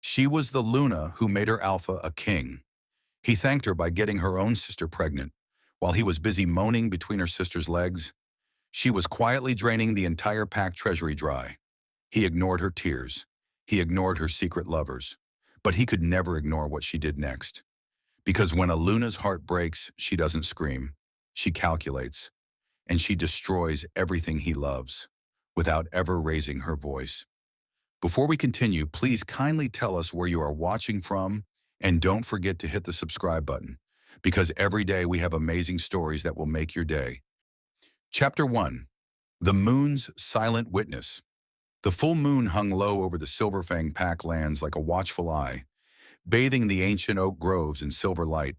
She was the Luna who made her Alpha a king. He thanked her by getting her own sister pregnant. While he was busy moaning between her sister's legs, she was quietly draining the entire pack treasury dry. He ignored her tears. He ignored her secret lovers. But he could never ignore what she did next. Because when a Luna's heart breaks, she doesn't scream. She calculates. And she destroys everything he loves, without ever raising her voice. Before we continue, please kindly tell us where you are watching from, and don't forget to hit the subscribe button, because every day we have amazing stories that will make your day. Chapter 1. The Moon's Silent Witness. The full moon hung low over the Silverfang Pack lands like a watchful eye, bathing the ancient oak groves in silver light.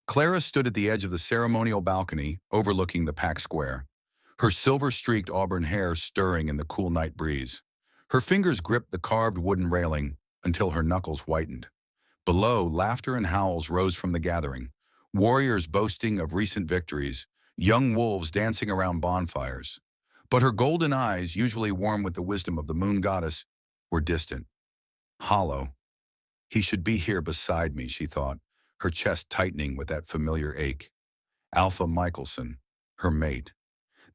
Claira stood at the edge of the ceremonial balcony, overlooking the Pack Square, her silver-streaked auburn hair stirring in the cool night breeze. Her fingers gripped the carved wooden railing until her knuckles whitened. Below, laughter and howls rose from the gathering, warriors boasting of recent victories, young wolves dancing around bonfires. But her golden eyes, usually warm with the wisdom of the moon goddess, were distant, hollow. He should be here beside me, she thought, her chest tightening with that familiar ache. Alpha Michaelson, her mate,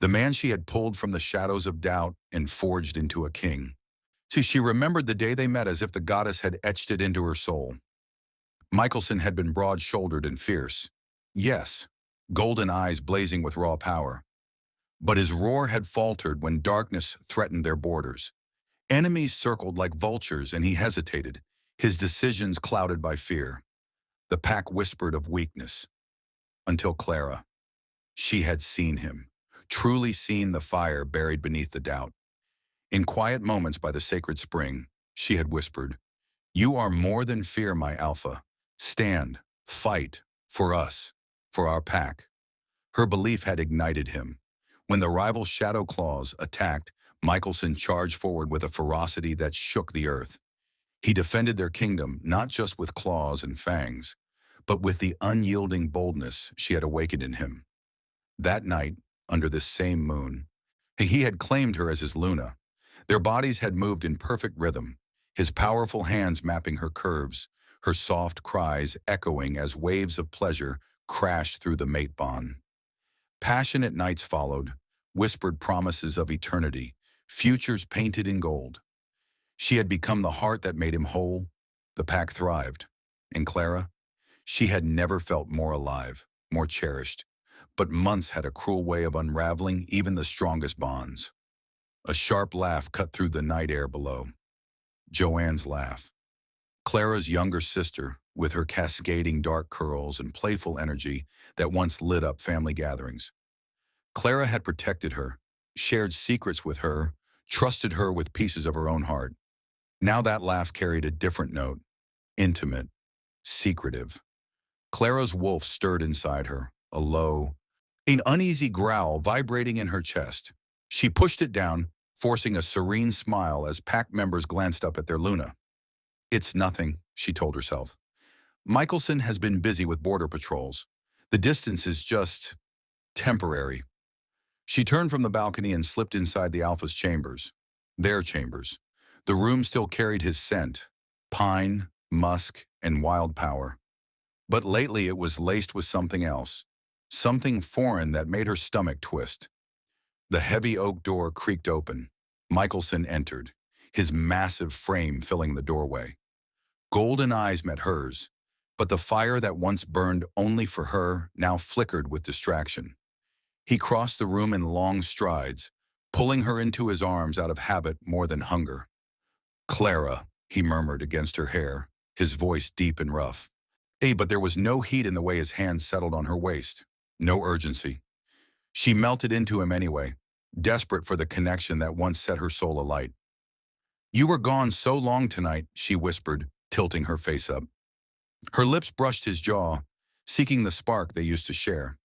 the man she had pulled from the shadows of doubt and forged into a king. See, she remembered the day they met as if the goddess had etched it into her soul. Michaelson had been broad-shouldered and fierce. Yes, golden eyes blazing with raw power. But his roar had faltered when darkness threatened their borders. Enemies circled like vultures, and he hesitated, his decisions clouded by fear. The pack whispered of weakness. Until Claira. She had seen him, truly seen the fire buried beneath the doubt. In quiet moments by the sacred spring, she had whispered, "You are more than fear, my Alpha. Stand, fight, for us, for our pack." Her belief had ignited him. When the rival Shadow Claws attacked, Michaelson charged forward with a ferocity that shook the earth. He defended their kingdom not just with claws and fangs, but with the unyielding boldness she had awakened in him. That night, under this same moon, he had claimed her as his Luna. Their bodies had moved in perfect rhythm, his powerful hands mapping her curves, her soft cries echoing as waves of pleasure crashed through the mate bond. Passionate nights followed, whispered promises of eternity, futures painted in gold. She had become the heart that made him whole. The pack thrived. And Claira? She had never felt more alive, more cherished. But months had a cruel way of unraveling even the strongest bonds. A sharp laugh cut through the night air below. Joanne's laugh. Claira's younger sister, with her cascading dark curls and playful energy that once lit up family gatherings. Claira had protected her, shared secrets with her, trusted her with pieces of her own heart. Now that laugh carried a different note, intimate, secretive. Claira's wolf stirred inside her, a low, an uneasy growl vibrating in her chest. She pushed it down, forcing a serene smile as pack members glanced up at their Luna. "It's nothing," she told herself. "Michaelson has been busy with border patrols. The distance is just temporary." She turned from the balcony and slipped inside the Alpha's chambers. Their chambers. The room still carried his scent, pine, musk, and wild power. But lately it was laced with something else, something foreign that made her stomach twist. The heavy oak door creaked open. Michaelson entered, his massive frame filling the doorway. Golden eyes met hers, but the fire that once burned only for her now flickered with distraction. He crossed the room in long strides, pulling her into his arms out of habit more than hunger. "Claira," he murmured against her hair, his voice deep and rough. But there was no heat in the way his hands settled on her waist, no urgency. She melted into him anyway, desperate for the connection that once set her soul alight. "You were gone so long tonight," she whispered, tilting her face up. Her lips brushed his jaw, seeking the spark they used to share.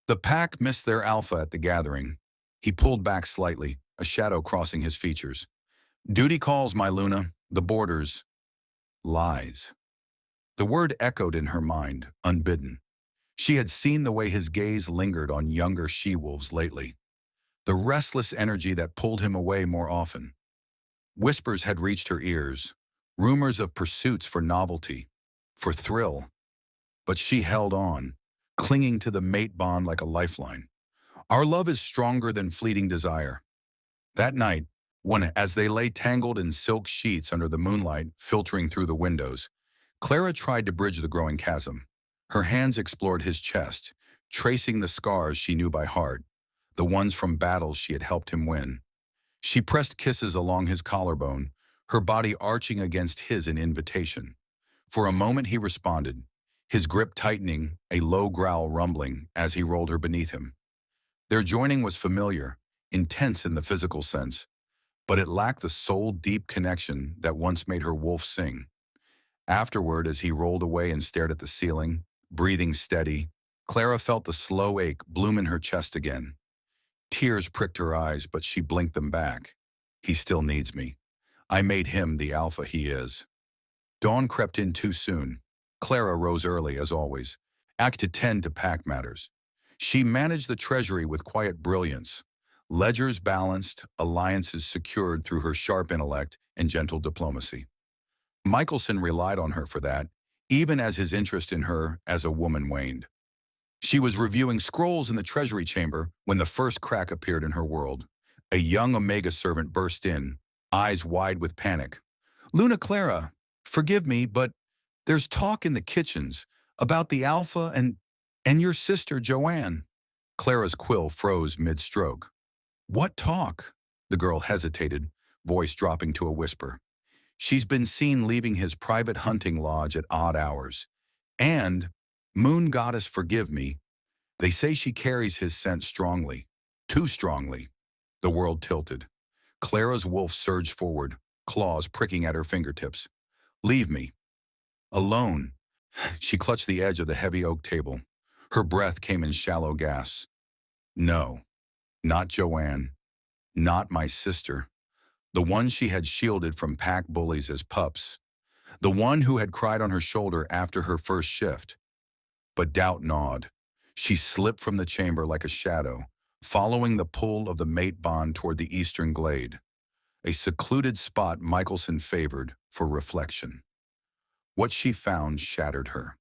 The pack missed their Alpha at the gathering. He pulled back slightly, a shadow crossing his features. "Duty calls, my Luna. The borders. Lies." The word echoed in her mind, unbidden. She had seen the way his gaze lingered on younger she-wolves lately. The restless energy that pulled him away more often. Whispers had reached her ears, rumors of pursuits for novelty, for thrill. But she held on, clinging to the mate bond like a lifeline. Our love is stronger than fleeting desire. That night, as they lay tangled in silk sheets under the moonlight filtering through the windows, Claira tried to bridge the growing chasm. Her hands explored his chest, tracing the scars she knew by heart, the ones from battles she had helped him win. She pressed kisses along his collarbone, her body arching against his in invitation. For a moment he responded, his grip tightening, a low growl rumbling as he rolled her beneath him. Their joining was familiar, intense in the physical sense, but it lacked the soul-deep connection that once made her wolf sing. Afterward, as he rolled away and stared at the ceiling, breathing steady, Claira felt the slow ache bloom in her chest again. Tears pricked her eyes, but she blinked them back. He still needs me. I made him the alpha he is. Dawn crept in too soon. Claira rose early, as always, act to tend to pack matters. She managed the Treasury with quiet brilliance, ledgers balanced, alliances secured through her sharp intellect and gentle diplomacy. Michaelson relied on her for that, even as his interest in her as a woman waned. She was reviewing scrolls in the Treasury chamber when the first crack appeared in her world. A young Omega servant burst in, eyes wide with panic. "Luna Claira, forgive me, but there's talk in the kitchens about the Alpha and your sister Joanne." Clara's quill froze mid-stroke. "What talk?" The girl hesitated, voice dropping to a whisper. "She's been seen leaving his private hunting lodge at odd hours. And, moon goddess forgive me, they say she carries his scent strongly. Too strongly." The world tilted. Clara's wolf surged forward, claws pricking at her fingertips. "Leave me. Alone." She clutched the edge of the heavy oak table. Her breath came in shallow gasps. "No, not Joanne. Not my sister. The one she had shielded from pack bullies as pups. The one who had cried on her shoulder after her first shift." But doubt gnawed. She slipped from the chamber like a shadow, following the pull of the mate bond toward the eastern glade, a secluded spot Michaelson favored for reflection. What she found shattered her.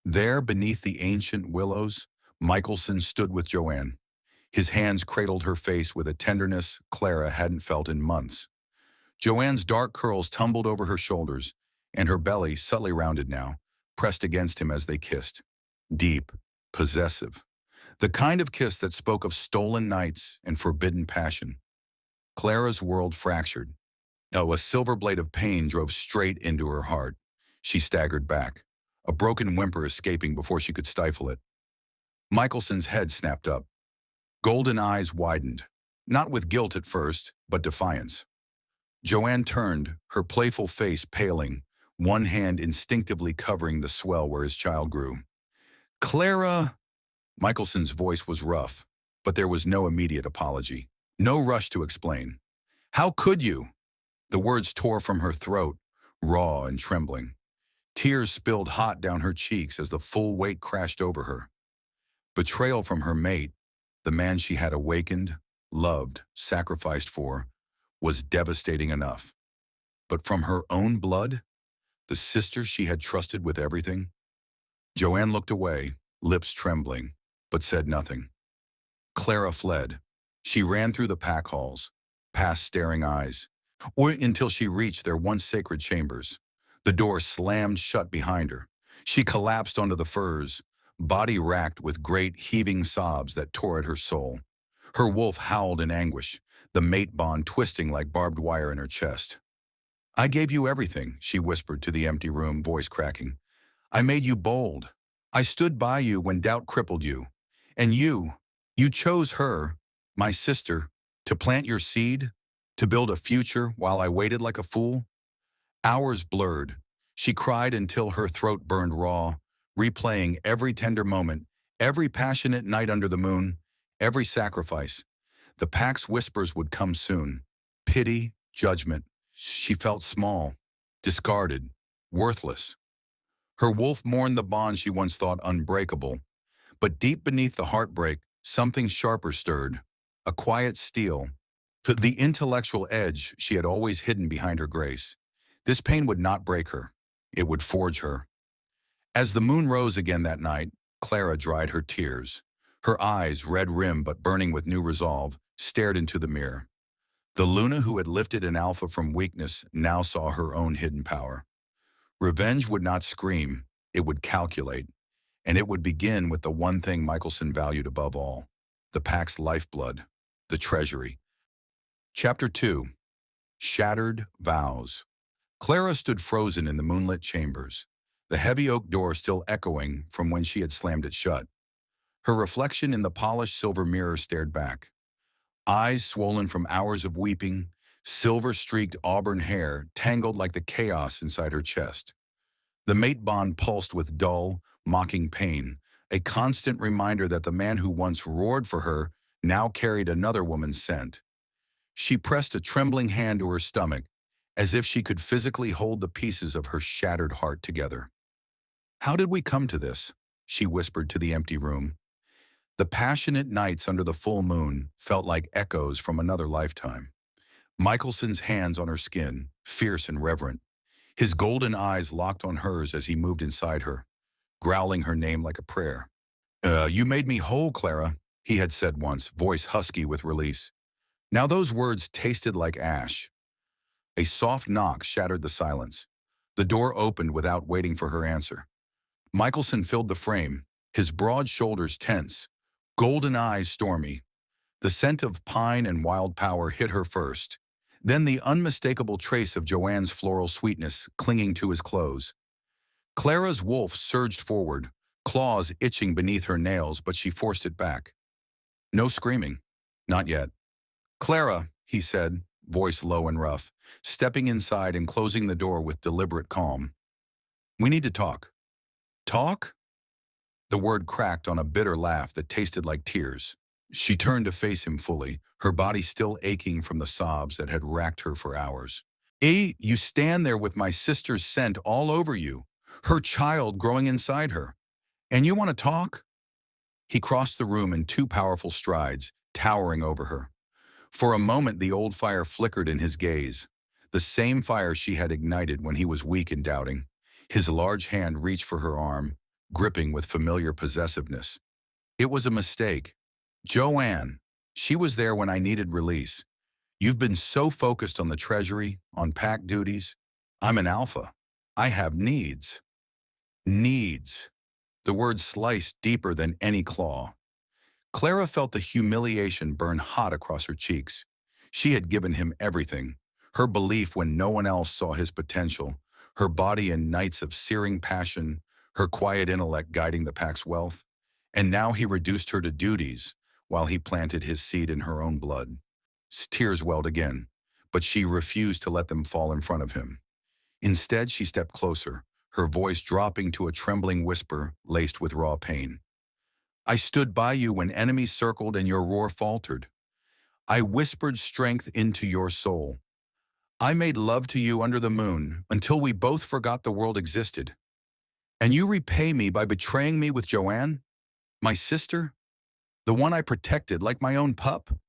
There, beneath the ancient willows, Michaelson stood with Joanne. His hands cradled her face with a tenderness Claira hadn't felt in months. Joanne's dark curls tumbled over her shoulders, and her belly, subtly rounded now, pressed against him as they kissed. Deep, possessive. The kind of kiss that spoke of stolen nights and forbidden passion. Clara's world fractured. Oh, a silver blade of pain drove straight into her heart. She staggered back, a broken whimper escaping before she could stifle it. Michelson's head snapped up. Golden eyes widened, not with guilt at first, but defiance. Joanne turned, her playful face paling, one hand instinctively covering the swell where his child grew. "Claira!" Michelson's voice was rough, but there was no immediate apology, no rush to explain. "How could you?" The words tore from her throat, raw and trembling. Tears spilled hot down her cheeks as the full weight crashed over her. Betrayal from her mate, the man she had awakened, loved, sacrificed for, was devastating enough. But from her own blood, the sister she had trusted with everything? Joanne looked away, lips trembling, but said nothing. Claira fled. She ran through the pack halls, past staring eyes, or until she reached their once sacred chambers. The door slammed shut behind her. She collapsed onto the furs, body racked with great heaving sobs that tore at her soul. Her wolf howled in anguish, the mate bond twisting like barbed wire in her chest. "I gave you everything," she whispered to the empty room, voice cracking. "I made you bold. I stood by you when doubt crippled you. And you chose her, my sister, to plant your seed, to build a future while I waited like a fool." Hours blurred. She cried until her throat burned raw, replaying every tender moment, every passionate night under the moon, every sacrifice. The pack's whispers would come soon. Pity, judgment. She felt small, discarded, worthless. Her wolf mourned the bond she once thought unbreakable. But deep beneath the heartbreak, something sharper stirred. A quiet steel. The intellectual edge she had always hidden behind her grace. This pain would not break her. It would forge her. As the moon rose again that night, Claira dried her tears. Her eyes, red-rimmed but burning with new resolve, stared into the mirror. The Luna who had lifted an Alpha from weakness now saw her own hidden power. Revenge would not scream, it would calculate, and it would begin with the one thing Michaelson valued above all, the Pack's lifeblood, the Treasury. Chapter 2. Shattered Vows. Claira stood frozen in the moonlit chambers, the heavy oak door still echoing from when she had slammed it shut. Her reflection in the polished silver mirror stared back. Eyes swollen from hours of weeping, silver-streaked auburn hair tangled like the chaos inside her chest. The mate bond pulsed with dull, mocking pain, a constant reminder that the man who once roared for her now carried another woman's scent. She pressed a trembling hand to her stomach, as if she could physically hold the pieces of her shattered heart together. "How did we come to this?" she whispered to the empty room. The passionate nights under the full moon felt like echoes from another lifetime. Michelson's hands on her skin, fierce and reverent. His golden eyes locked on hers as he moved inside her, growling her name like a prayer. You made me whole, Claira," he had said once, voice husky with release. Now those words tasted like ash. A soft knock shattered the silence. The door opened without waiting for her answer. Michelson filled the frame, his broad shoulders tense, golden eyes stormy. The scent of pine and wild power hit her first, then the unmistakable trace of Joanne's floral sweetness clinging to his clothes. Claira's wolf surged forward, claws itching beneath her nails, but she forced it back. No screaming. Not yet. "Claira," he said, voice low and rough, stepping inside and closing the door with deliberate calm. "We need to talk." "Talk?" The word cracked on a bitter laugh that tasted like tears. She turned to face him fully, her body still aching from the sobs that had racked her for hours. You stand there with my sister's scent all over you, her child growing inside her. And you want to talk?" He crossed the room in two powerful strides, towering over her. For a moment the old fire flickered in his gaze, the same fire she had ignited when he was weak and doubting. His large hand reached for her arm, gripping with familiar possessiveness. "It was a mistake. Joanne, she was there when I needed release. You've been so focused on the Treasury, on pack duties. I'm an Alpha. I have needs." Needs. The word sliced deeper than any claw. Claira felt the humiliation burn hot across her cheeks. She had given him everything, her belief when no one else saw his potential, her body in nights of searing passion, her quiet intellect guiding the pack's wealth. And now he reduced her to duties, while he planted his seed in her own blood. Tears welled again, but she refused to let them fall in front of him. Instead, she stepped closer, her voice dropping to a trembling whisper laced with raw pain. "I stood by you when enemies circled and your roar faltered. I whispered strength into your soul. I made love to you under the moon until we both forgot the world existed. And you repay me by betraying me with Joanne, my sister, the one I protected like my own pup."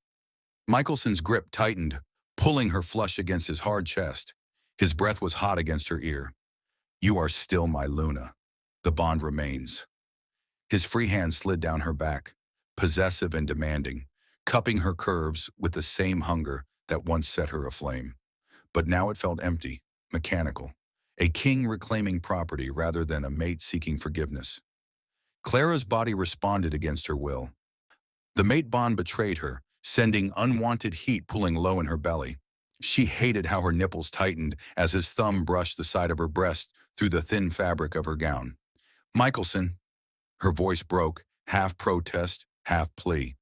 Michelson's grip tightened, pulling her flush against his hard chest. His breath was hot against her ear. "You are still my Luna. The bond remains." His free hand slid down her back, possessive and demanding, cupping her curves with the same hunger that once set her aflame. But now it felt empty, mechanical, a king reclaiming property rather than a mate seeking forgiveness. Claira's body responded against her will. The mate bond betrayed her, sending unwanted heat pulling low in her belly. She hated how her nipples tightened as his thumb brushed the side of her breast through the thin fabric of her gown. "Michelson." Her voice broke, half protest, half plea.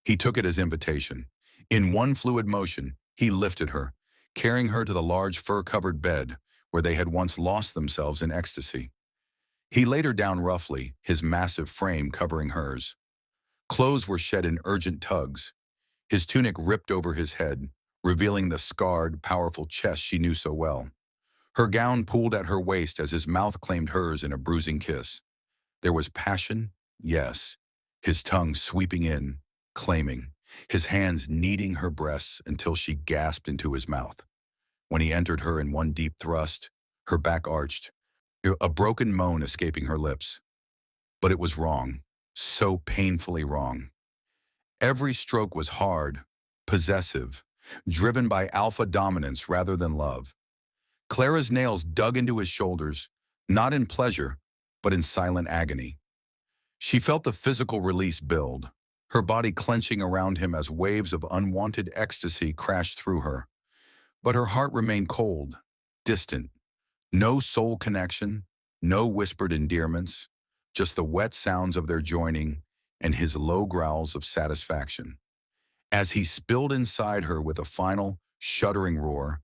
He took it as invitation. In one fluid motion, he lifted her, carrying her to the large fur-covered bed where they had once lost themselves in ecstasy. He laid her down roughly, his massive frame covering hers. Clothes were shed in urgent tugs. His tunic ripped over his head, revealing the scarred, powerful chest she knew so well. Her gown pulled at her waist as his mouth claimed hers in a bruising kiss. There was passion, yes, his tongue sweeping in, claiming, his hands kneading her breasts until she gasped into his mouth. When he entered her in one deep thrust, her back arched, a broken moan escaping her lips. But it was wrong, so painfully wrong. Every stroke was hard, possessive, driven by alpha dominance rather than love. Claira's nails dug into his shoulders, not in pleasure, but in silent agony. She felt the physical release build, her body clenching around him as waves of unwanted ecstasy crashed through her. But her heart remained cold, distant. No soul connection, no whispered endearments, just the wet sounds of their joining and his low growls of satisfaction. As he spilled inside her with a final, shuddering roar,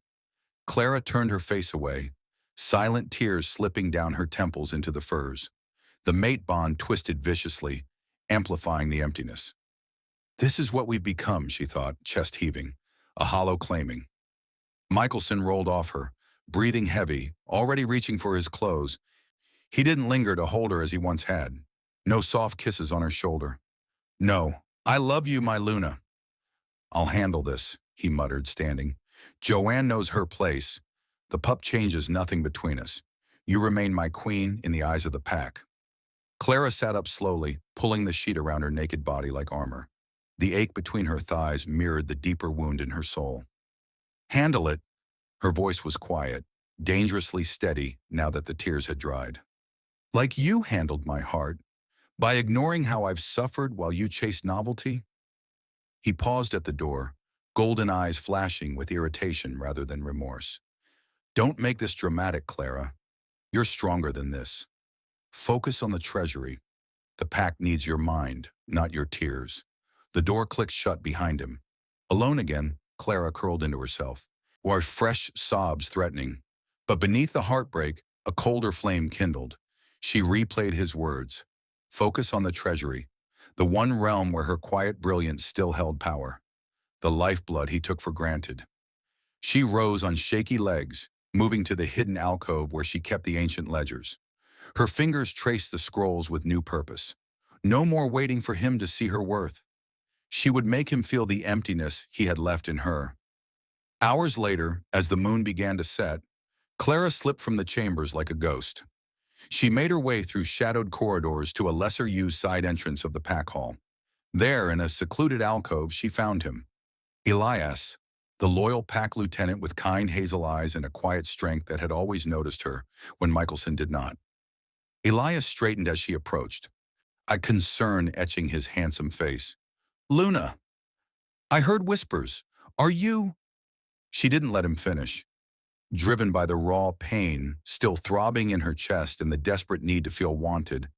Claira turned her face away, silent tears slipping down her temples into the furs. The mate bond twisted viciously, amplifying the emptiness. This is what we've become, she thought, chest heaving, a hollow claiming. Michaelson rolled off her, breathing heavy, already reaching for his clothes. He didn't linger to hold her as he once had. No soft kisses on her shoulder. No, I love you, my Luna. I'll handle this, he muttered, standing. Joanne knows her place. The pup changes nothing between us. You remain my queen in the eyes of the pack. Claira sat up slowly, pulling the sheet around her naked body like armor. The ache between her thighs mirrored the deeper wound in her soul. Handle it. Her voice was quiet, dangerously steady now that the tears had dried. Like you handled my heart, by ignoring how I've suffered while you chased novelty? He paused at the door, golden eyes flashing with irritation rather than remorse. Don't make this dramatic, Claira. You're stronger than this. Focus on the Treasury. The pack needs your mind, not your tears. The door clicked shut behind him. Alone again, Claira curled into herself, while fresh sobs threatening. But beneath the heartbreak, a colder flame kindled. She replayed his words. Focus on the Treasury, the one realm where her quiet brilliance still held power. The lifeblood he took for granted. She rose on shaky legs, moving to the hidden alcove where she kept the ancient ledgers. Her fingers traced the scrolls with new purpose. No more waiting for him to see her worth. She would make him feel the emptiness he had left in her. Hours later, as the moon began to set, Claira slipped from the chambers like a ghost. She made her way through shadowed corridors to a lesser-used side entrance of the pack hall. There, in a secluded alcove, she found him. Elias, the loyal pack lieutenant with kind hazel eyes and a quiet strength that had always noticed her when Michaelson did not. Elias straightened as she approached, a concern etching his handsome face. Luna, I heard whispers. Are you? She didn't let him finish. Driven by the raw pain still throbbing in her chest and the desperate need to feel wanted,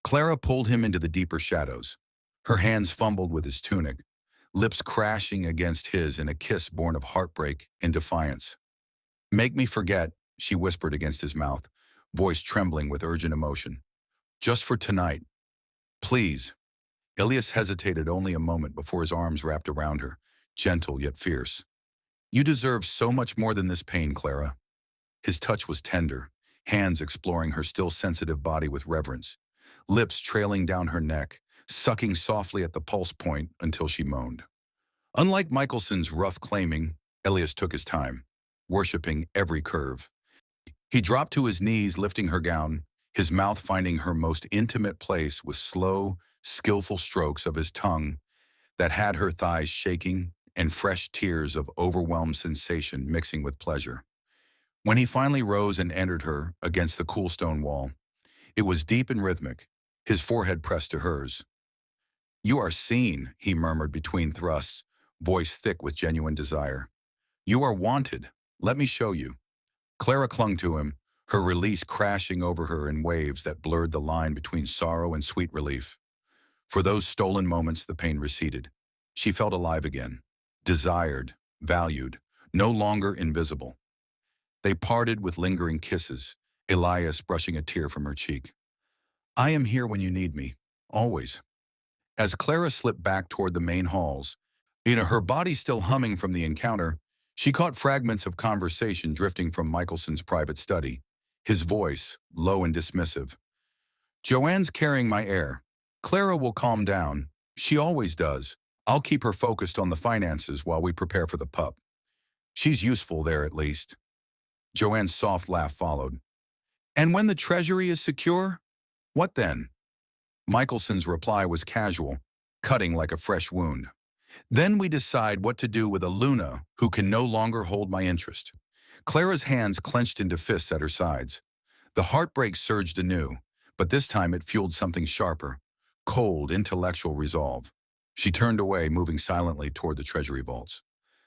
Claira pulled him into the deeper shadows. Her hands fumbled with his tunic, lips crashing against his in a kiss born of heartbreak and defiance. Make me forget, she whispered against his mouth, voice trembling with urgent emotion. Just for tonight. Please. Elias hesitated only a moment before his arms wrapped around her, gentle yet fierce. You deserve so much more than this pain, Claira. His touch was tender, hands exploring her still sensitive body with reverence, lips trailing down her neck, sucking softly at the pulse point until she moaned. Unlike Michelson's rough claiming, Elias took his time, worshipping every curve. He dropped to his knees, lifting her gown, his mouth finding her most intimate place with slow, skillful strokes of his tongue that had her thighs shaking and fresh tears of overwhelmed sensation mixing with pleasure. When he finally rose and entered her against the cool stone wall, it was deep and rhythmic, his forehead pressed to hers. You are seen, he murmured between thrusts, voice thick with genuine desire. You are wanted. Let me show you. Claira clung to him, her release crashing over her in waves that blurred the line between sorrow and sweet relief. For those stolen moments, the pain receded. She felt alive again, desired, valued, no longer invisible. They parted with lingering kisses, Elias brushing a tear from her cheek. I am here when you need me, always. As Claira slipped back toward the main halls, her body still humming from the encounter, she caught fragments of conversation drifting from Michelson's private study, his voice low and dismissive. Joanne's carrying my air. Claira will calm down. She always does. I'll keep her focused on the finances while we prepare for the pup. She's useful there at least. Joanne's soft laugh followed. And when the Treasury is secure? What then? Michaelson's reply was casual, cutting like a fresh wound. Then we decide what to do with a Luna who can no longer hold my interest. Claira's hands clenched into fists at her sides. The heartbreak surged anew, but this time it fueled something sharper, cold, intellectual resolve. She turned away, moving silently toward the Treasury vaults.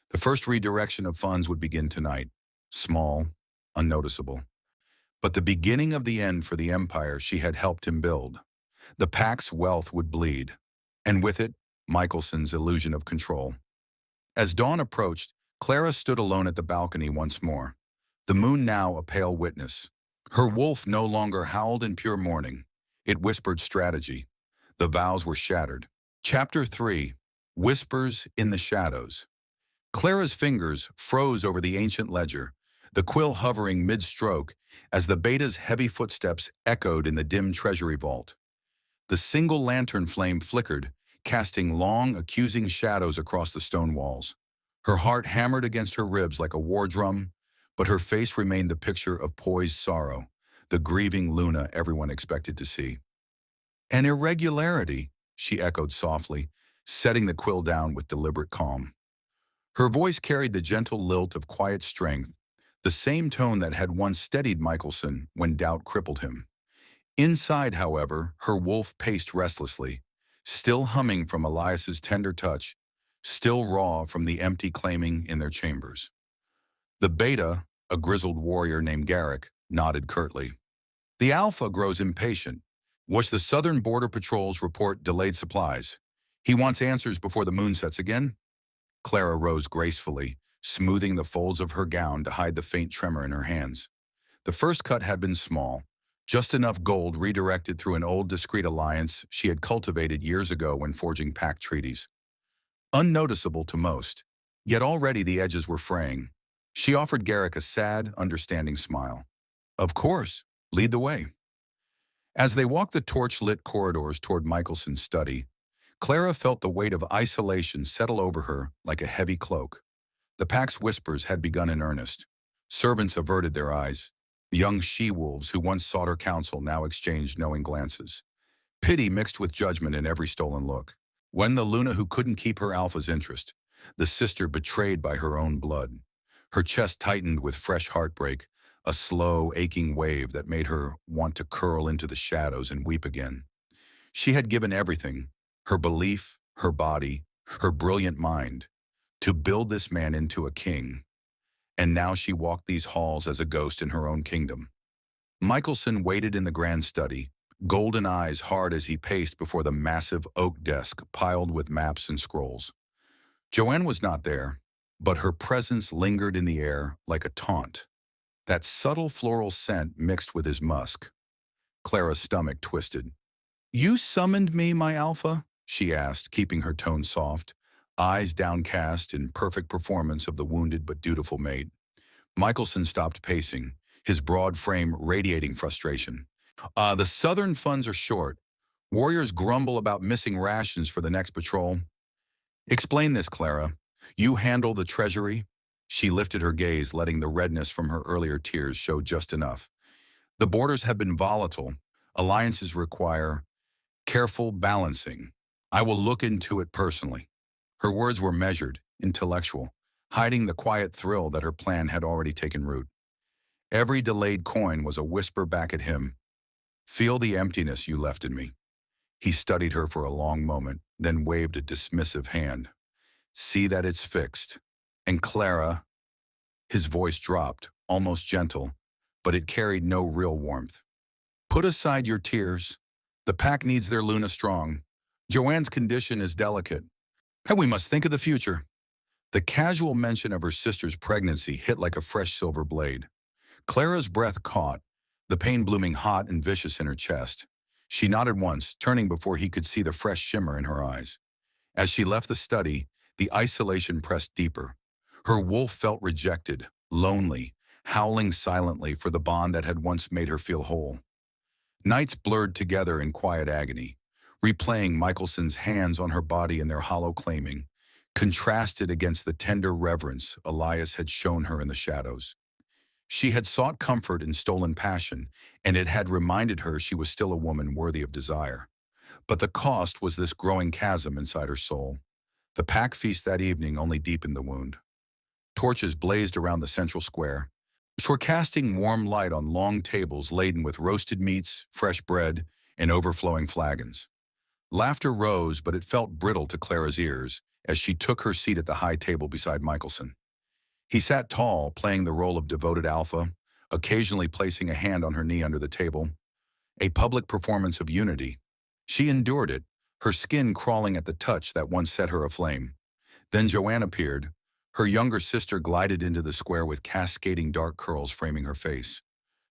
The first redirection of funds would begin tonight, small, unnoticeable. But the beginning of the end for the empire she had helped him build. The Pack's wealth would bleed, and with it, Michelson's illusion of control. As dawn approached, Claira stood alone at the balcony once more, the moon now a pale witness. Her wolf no longer howled in pure mourning. It whispered strategy. The vows were shattered. Chapter 3. Whispers in the Shadows. Claira's fingers froze over the ancient ledger, the quill hovering mid-stroke as the beta's heavy footsteps echoed in the dim treasury vault. The single lantern flame flickered, casting long, accusing shadows across the stone walls. Her heart hammered against her ribs like a war drum, but her face remained the picture of poised sorrow, the grieving Luna everyone expected to see. An irregularity, she echoed softly, setting the quill down with deliberate calm. Her voice carried the gentle lilt of quiet strength, the same tone that had once steadied Michelson when doubt crippled him. Inside, however, her wolf paced restlessly, still humming from Elias's tender touch, still raw from the empty claiming in their chambers. The beta, a grizzled warrior named Garrick, nodded curtly. The Alpha grows impatient. Watch the Southern Border Patrol's report delayed supplies. He wants answers before the moon sets again. Claira rose gracefully, smoothing the folds of her gown to hide the faint tremor in her hands. The first cut had been small, just enough gold redirected through an old discreet alliance she had cultivated years ago when forging pact treaties. Unnoticeable to most, yet already the edges were fraying. She offered Garrick a sad, understanding smile. Of course, lead the way. As they walked the torch-lit corridors toward Michelson's study, Claira felt the weight of isolation settle over her like a heavy cloak. The Pack's whispers had begun in earnest. Servants averted their eyes. Young she-wolves who once sought her counsel now exchanged knowing glances. Pity mixed with judgment in every stolen look. When the Luna who couldn't keep her Alpha's interest, the sister betrayed by her own blood. Her chest tightened with fresh heartbreak, a slow, aching wave that made her want to curl into the shadows and weep again. She had given everything, her belief, her body, her brilliant mind, to build this man into a king. And now she walked these halls as a ghost in her own kingdom. Michelson waited in the grand study, golden eyes hard as he paced before the massive oak desk piled with maps and scrolls. Joanne was not there, but her presence lingered in the air like a taunt. That subtle floral scent mixed with his musk. Claira's stomach twisted. "You summoned me, my Alpha?" she asked, keeping her tone soft, eyes downcast in perfect performance of the wounded but dutiful mate. Michelson stopped pacing, his broad frame radiating frustration. The Southern funds are short. Warriors grumble about missing rations for the next patrol." "Explain this, Claira. You handle the Treasury?" She lifted her gaze, letting the redness from her earlier tears show just enough. "The borders have been volatile. Alliances require careful balancing. I will look into it personally." Her words were measured, intellectual, hiding the quiet thrill that her plan had already taken root. Every delayed coin was a whisper back at him. "Feel the emptiness you left in me." He studied her for a long moment, then waved a dismissive hand. "See that it's fixed. And Claira," his voice dropped, almost gentle, but it carried no real warmth. "Put aside your tears. The Pack needs their Luna strong. Joanne's condition is delicate. And we must think of the future." The casual mention of her sister's pregnancy hit like a fresh silver blade. Claira's breath caught, the pain blooming hot and vicious in her chest. She nodded once, turning before he could see the fresh shimmer in her eyes. As she left the study, the isolation pressed deeper. Her wolf felt rejected, lonely, howling silently for the bond that had once made her feel whole. Nights blurred together in quiet agony, replaying Michelson's hands on her body in their hollow claiming, contrasted against the tender reverence Elias had shown her in the shadows. She had sought comfort in stolen passion, and it had reminded her she was still a woman worthy of desire. But the cost was this growing chasm inside her soul. The pack feast that evening only deepened the wound. Torches blazed around the central square, were casting warm light on long tables laden with roasted meats, fresh bread, and overflowing flagons. Laughter rose, but it felt brittle to Claira's ears as she took her seat at the high table beside Michaelson. He sat tall, playing the role of devoted alpha, occasionally placing a hand on her knee under the table, a public performance of unity. She endured it, her skin crawling at the touch that once set her aflame. Then Joanne appeared. Her younger sister glided into the square with cascading dark curls framing her face,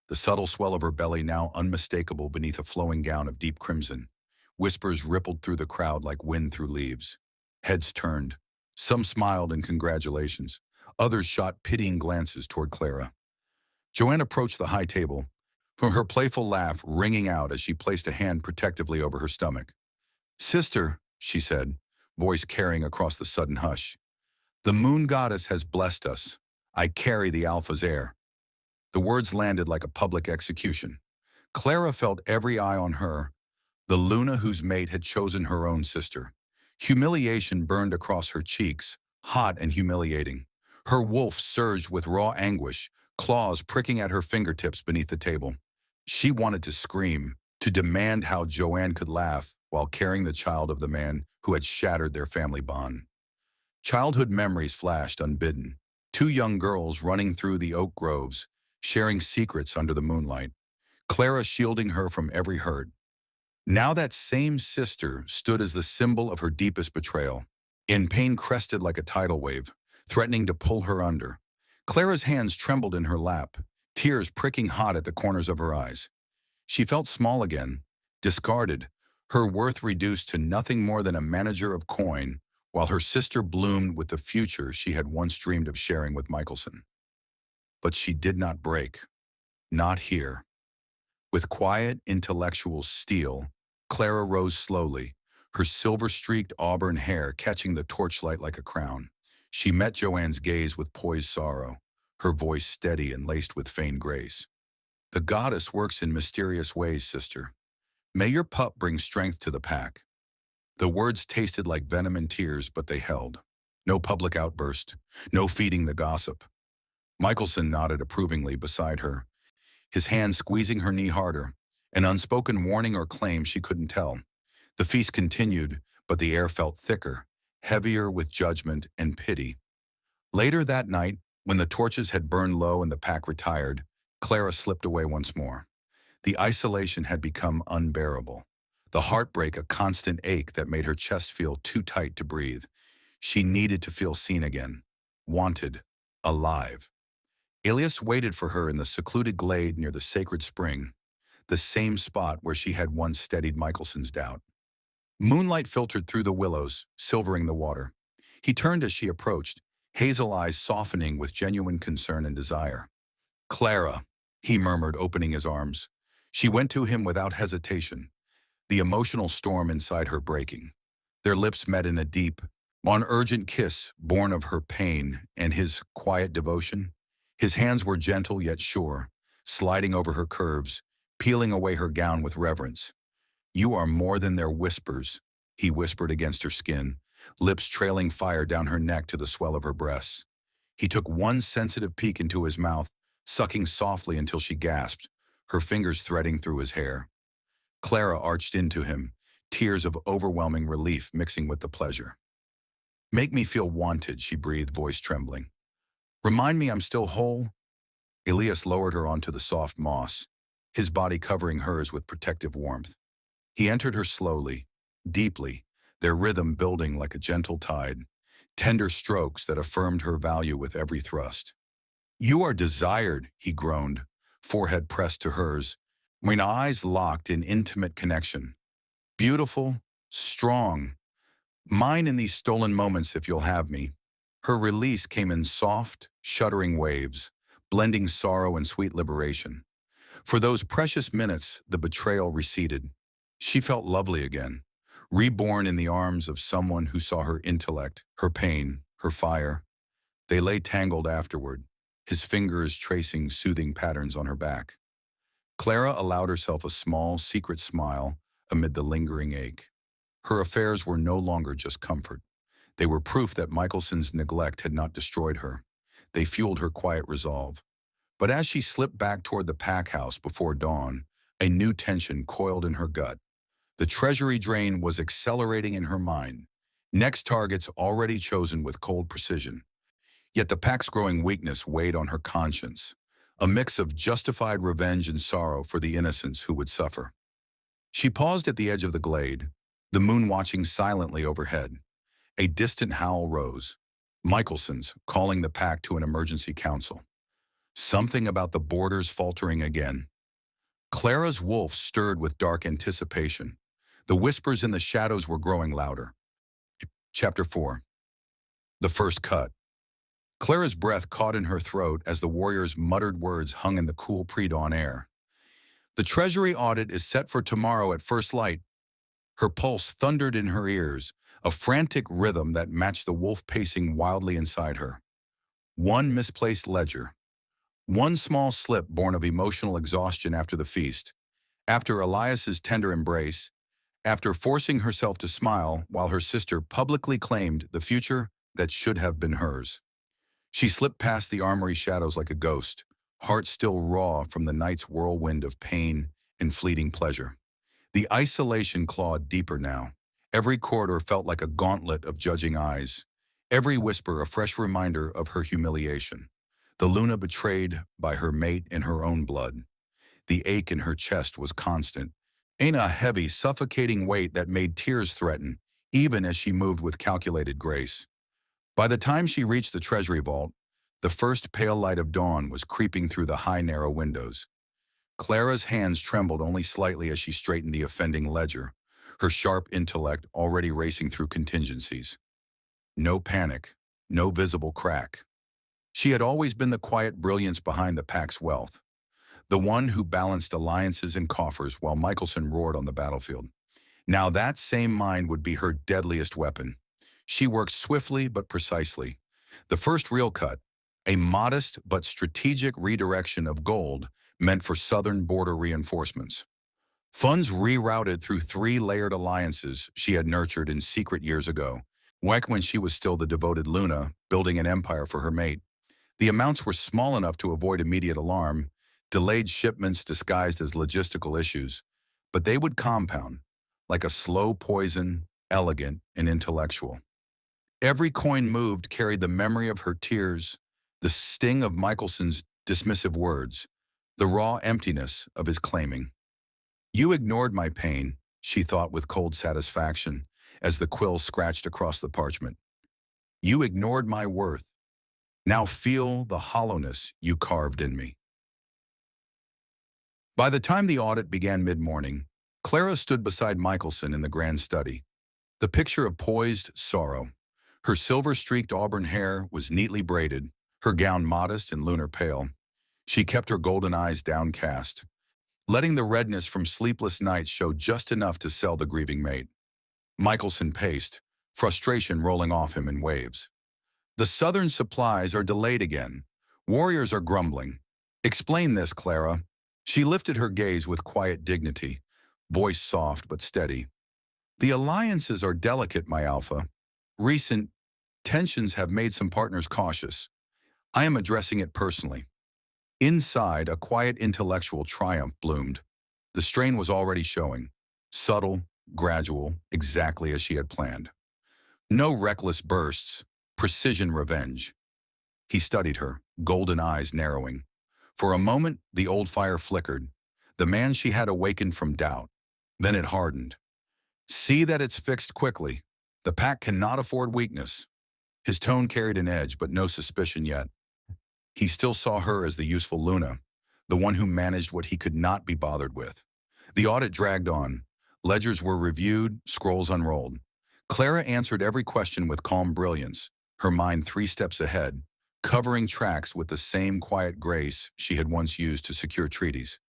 the subtle swell of her belly now unmistakable beneath a flowing gown of deep crimson. Whispers rippled through the crowd like wind through leaves. Heads turned. Some smiled in congratulations. Others shot pitying glances toward Claira. Joanne approached the high table, her playful laugh ringing out as she placed a hand protectively over her stomach. "Sister," she said, voice carrying across the sudden hush, "the moon goddess has blessed us. I carry the Alpha's heir." The words landed like a public execution. Claira felt every eye on her, the Luna whose mate had chosen her own sister. Humiliation burned across her cheeks, hot and humiliating. Her wolf surged with raw anguish, claws pricking at her fingertips beneath the table. She wanted to scream, to demand how Joanne could laugh while carrying the child of the man who had shattered their family bond. Childhood memories flashed unbidden. Two young girls running through the oak groves, sharing secrets under the moonlight, Claira shielding her from every hurt. Now that same sister stood as the symbol of her deepest betrayal, in pain crested like a tidal wave, threatening to pull her under. Claira's hands trembled in her lap, tears pricking hot at the corners of her eyes. She felt small again, discarded, her worth reduced to nothing more than a manager of coin, while her sister bloomed with the future she had once dreamed of sharing with Michaelson. But she did not break. Not here. With quiet, intellectual steel, Claira rose slowly, her silver-streaked auburn hair catching the torchlight like a crown. She met Joanne's gaze with poised sorrow, her voice steady and laced with feigned grace. "The goddess works in mysterious ways, sister. May your pup bring strength to the pack." The words tasted like venom and tears, but they held. No public outburst, no feeding the gossip. Michaelson nodded approvingly beside her, his hand squeezing her knee harder, an unspoken warning or claim she couldn't tell. The feast continued, but the air felt thicker, heavier with judgment and pity. Later that night, when the torches had burned low and the pack retired, Claira slipped away once more. The isolation had become unbearable, the heartbreak a constant ache that made her chest feel too tight to breathe. She needed to feel seen again, wanted, alive. Elias waited for her in the secluded glade near the sacred spring, the same spot where she had once steadied Michaelson's doubt. Moonlight filtered through the willows, silvering the water. He turned as she approached, hazel eyes softening with genuine concern and desire. "Claira," he murmured, opening his arms. She went to him without hesitation, the emotional storm inside her breaking. Their lips met in a deep, urgent kiss born of her pain and his quiet devotion. His hands were gentle yet sure, sliding over her curves, peeling away her gown with reverence. "You are more than their whispers," he whispered against her skin, lips trailing fire down her neck to the swell of her breasts. He took one sensitive peek into his mouth, sucking softly until she gasped, her fingers threading through his hair. Claira arched into him, tears of overwhelming relief mixing with the pleasure. "Make me feel wanted," she breathed, voice trembling. "Remind me I'm still whole." Elias lowered her onto the soft moss, his body covering hers with protective warmth. He entered her slowly, deeply, their rhythm building like a gentle tide, tender strokes that affirmed her value with every thrust. "You are desired," he groaned, forehead pressed to hers, when eyes locked in intimate connection. "Beautiful, strong, mine in these stolen moments if you'll have me." Her release came in soft, shuddering waves, blending sorrow and sweet liberation. For those precious minutes, the betrayal receded. She felt lovely again, reborn in the arms of someone who saw her intellect, her pain, her fire. They lay tangled afterward, his fingers tracing soothing patterns on her back. Claira allowed herself a small, secret smile amid the lingering ache. Her affairs were no longer just comfort. They were proof that Michelson's neglect had not destroyed her. They fueled her quiet resolve. But as she slipped back toward the pack house before dawn, a new tension coiled in her gut. The Treasury drain was accelerating in her mind. Next targets already chosen with cold precision. Yet the pack's growing weakness weighed on her conscience, a mix of justified revenge and sorrow for the innocents who would suffer. She paused at the edge of the glade, the moon watching silently overhead. A distant howl rose. Michelson's calling the pack to an emergency council. Something about the borders faltering again. Claira's wolf stirred with dark anticipation. The whispers in the shadows were growing louder. Chapter 4. The First Cut. Claira's breath caught in her throat as the warrior's muttered words hung in the cool pre-dawn air. The Treasury audit is set for tomorrow at first light. Her pulse thundered in her ears, a frantic rhythm that matched the wolf pacing wildly inside her. One misplaced ledger. One small slip born of emotional exhaustion after the feast, after Elias's tender embrace, after forcing herself to smile while her sister publicly claimed the future that should have been hers. She slipped past the armory shadows like a ghost, heart still raw from the night's whirlwind of pain and fleeting pleasure. The isolation clawed deeper now. Every corridor felt like a gauntlet of judging eyes, every whisper a fresh reminder of her humiliation. The Luna betrayed by her mate in her own blood. The ache in her chest was constant, a heavy, suffocating weight that made tears threaten, even as she moved with calculated grace. By the time she reached the Treasury vault, the first pale light of dawn was creeping through the high, narrow windows. Claira's hands trembled only slightly as she straightened the offending ledger, her sharp intellect already racing through contingencies. No panic, no visible crack. She had always been the quiet brilliance behind the pack's wealth, the one who balanced alliances and coffers while Michelson roared on the battlefield. Now that same mind would be her deadliest weapon. She worked swiftly but precisely. The first real cut, a modest but strategic redirection of gold meant for southern border reinforcements. Funds rerouted through 3 layered alliances she had nurtured in secret years ago, back when she was still the devoted Luna, building an empire for her mate. The amounts were small enough to avoid immediate alarm, delayed shipments disguised as logistical issues, but they would compound, like a slow poison, elegant and intellectual. Every coin moved carried the memory of her tears, the sting of Michelson's dismissive words, the raw emptiness of his claiming. "You ignored my pain," she thought with cold satisfaction, as the quill scratched across the parchment. "You ignored my worth. Now feel the hollowness you carved in me." By the time the audit began mid-morning, Claira stood beside Michelson in the grand study, the picture of poised sorrow. Her silver-streaked auburn hair was neatly braided, her gown modest and lunar pale. She kept her golden eyes downcast, letting the redness from sleepless nights show just enough to sell the grieving mate. Michelson paced, frustration rolling off him in waves. "The southern supplies are delayed again. Warriors are grumbling. Explain this, Claira." She lifted her gaze with quiet dignity, voice soft but steady. "The alliances are delicate, my Alpha. Recent tensions have made some partners cautious. I am addressing it personally." Inside, a quiet intellectual triumph bloomed. The strain was already showing, subtle, gradual, exactly as she had planned. No reckless bursts, precision revenge. He studied her, golden eyes narrowing. For a moment, the old fire flickered, the man she had awakened from doubt. Then it hardened. "See that it's fixed quickly. The pack cannot afford weakness." His tone carried an edge, but no suspicion yet. He still saw her as the useful Luna, the one who managed what he could not be bothered with. The audit dragged on. Ledgers were reviewed, scrolls unrolled. Claira answered every question with calm brilliance, her mind 3 steps ahead, covering tracks with the same quiet grace she had once used to secure treaties.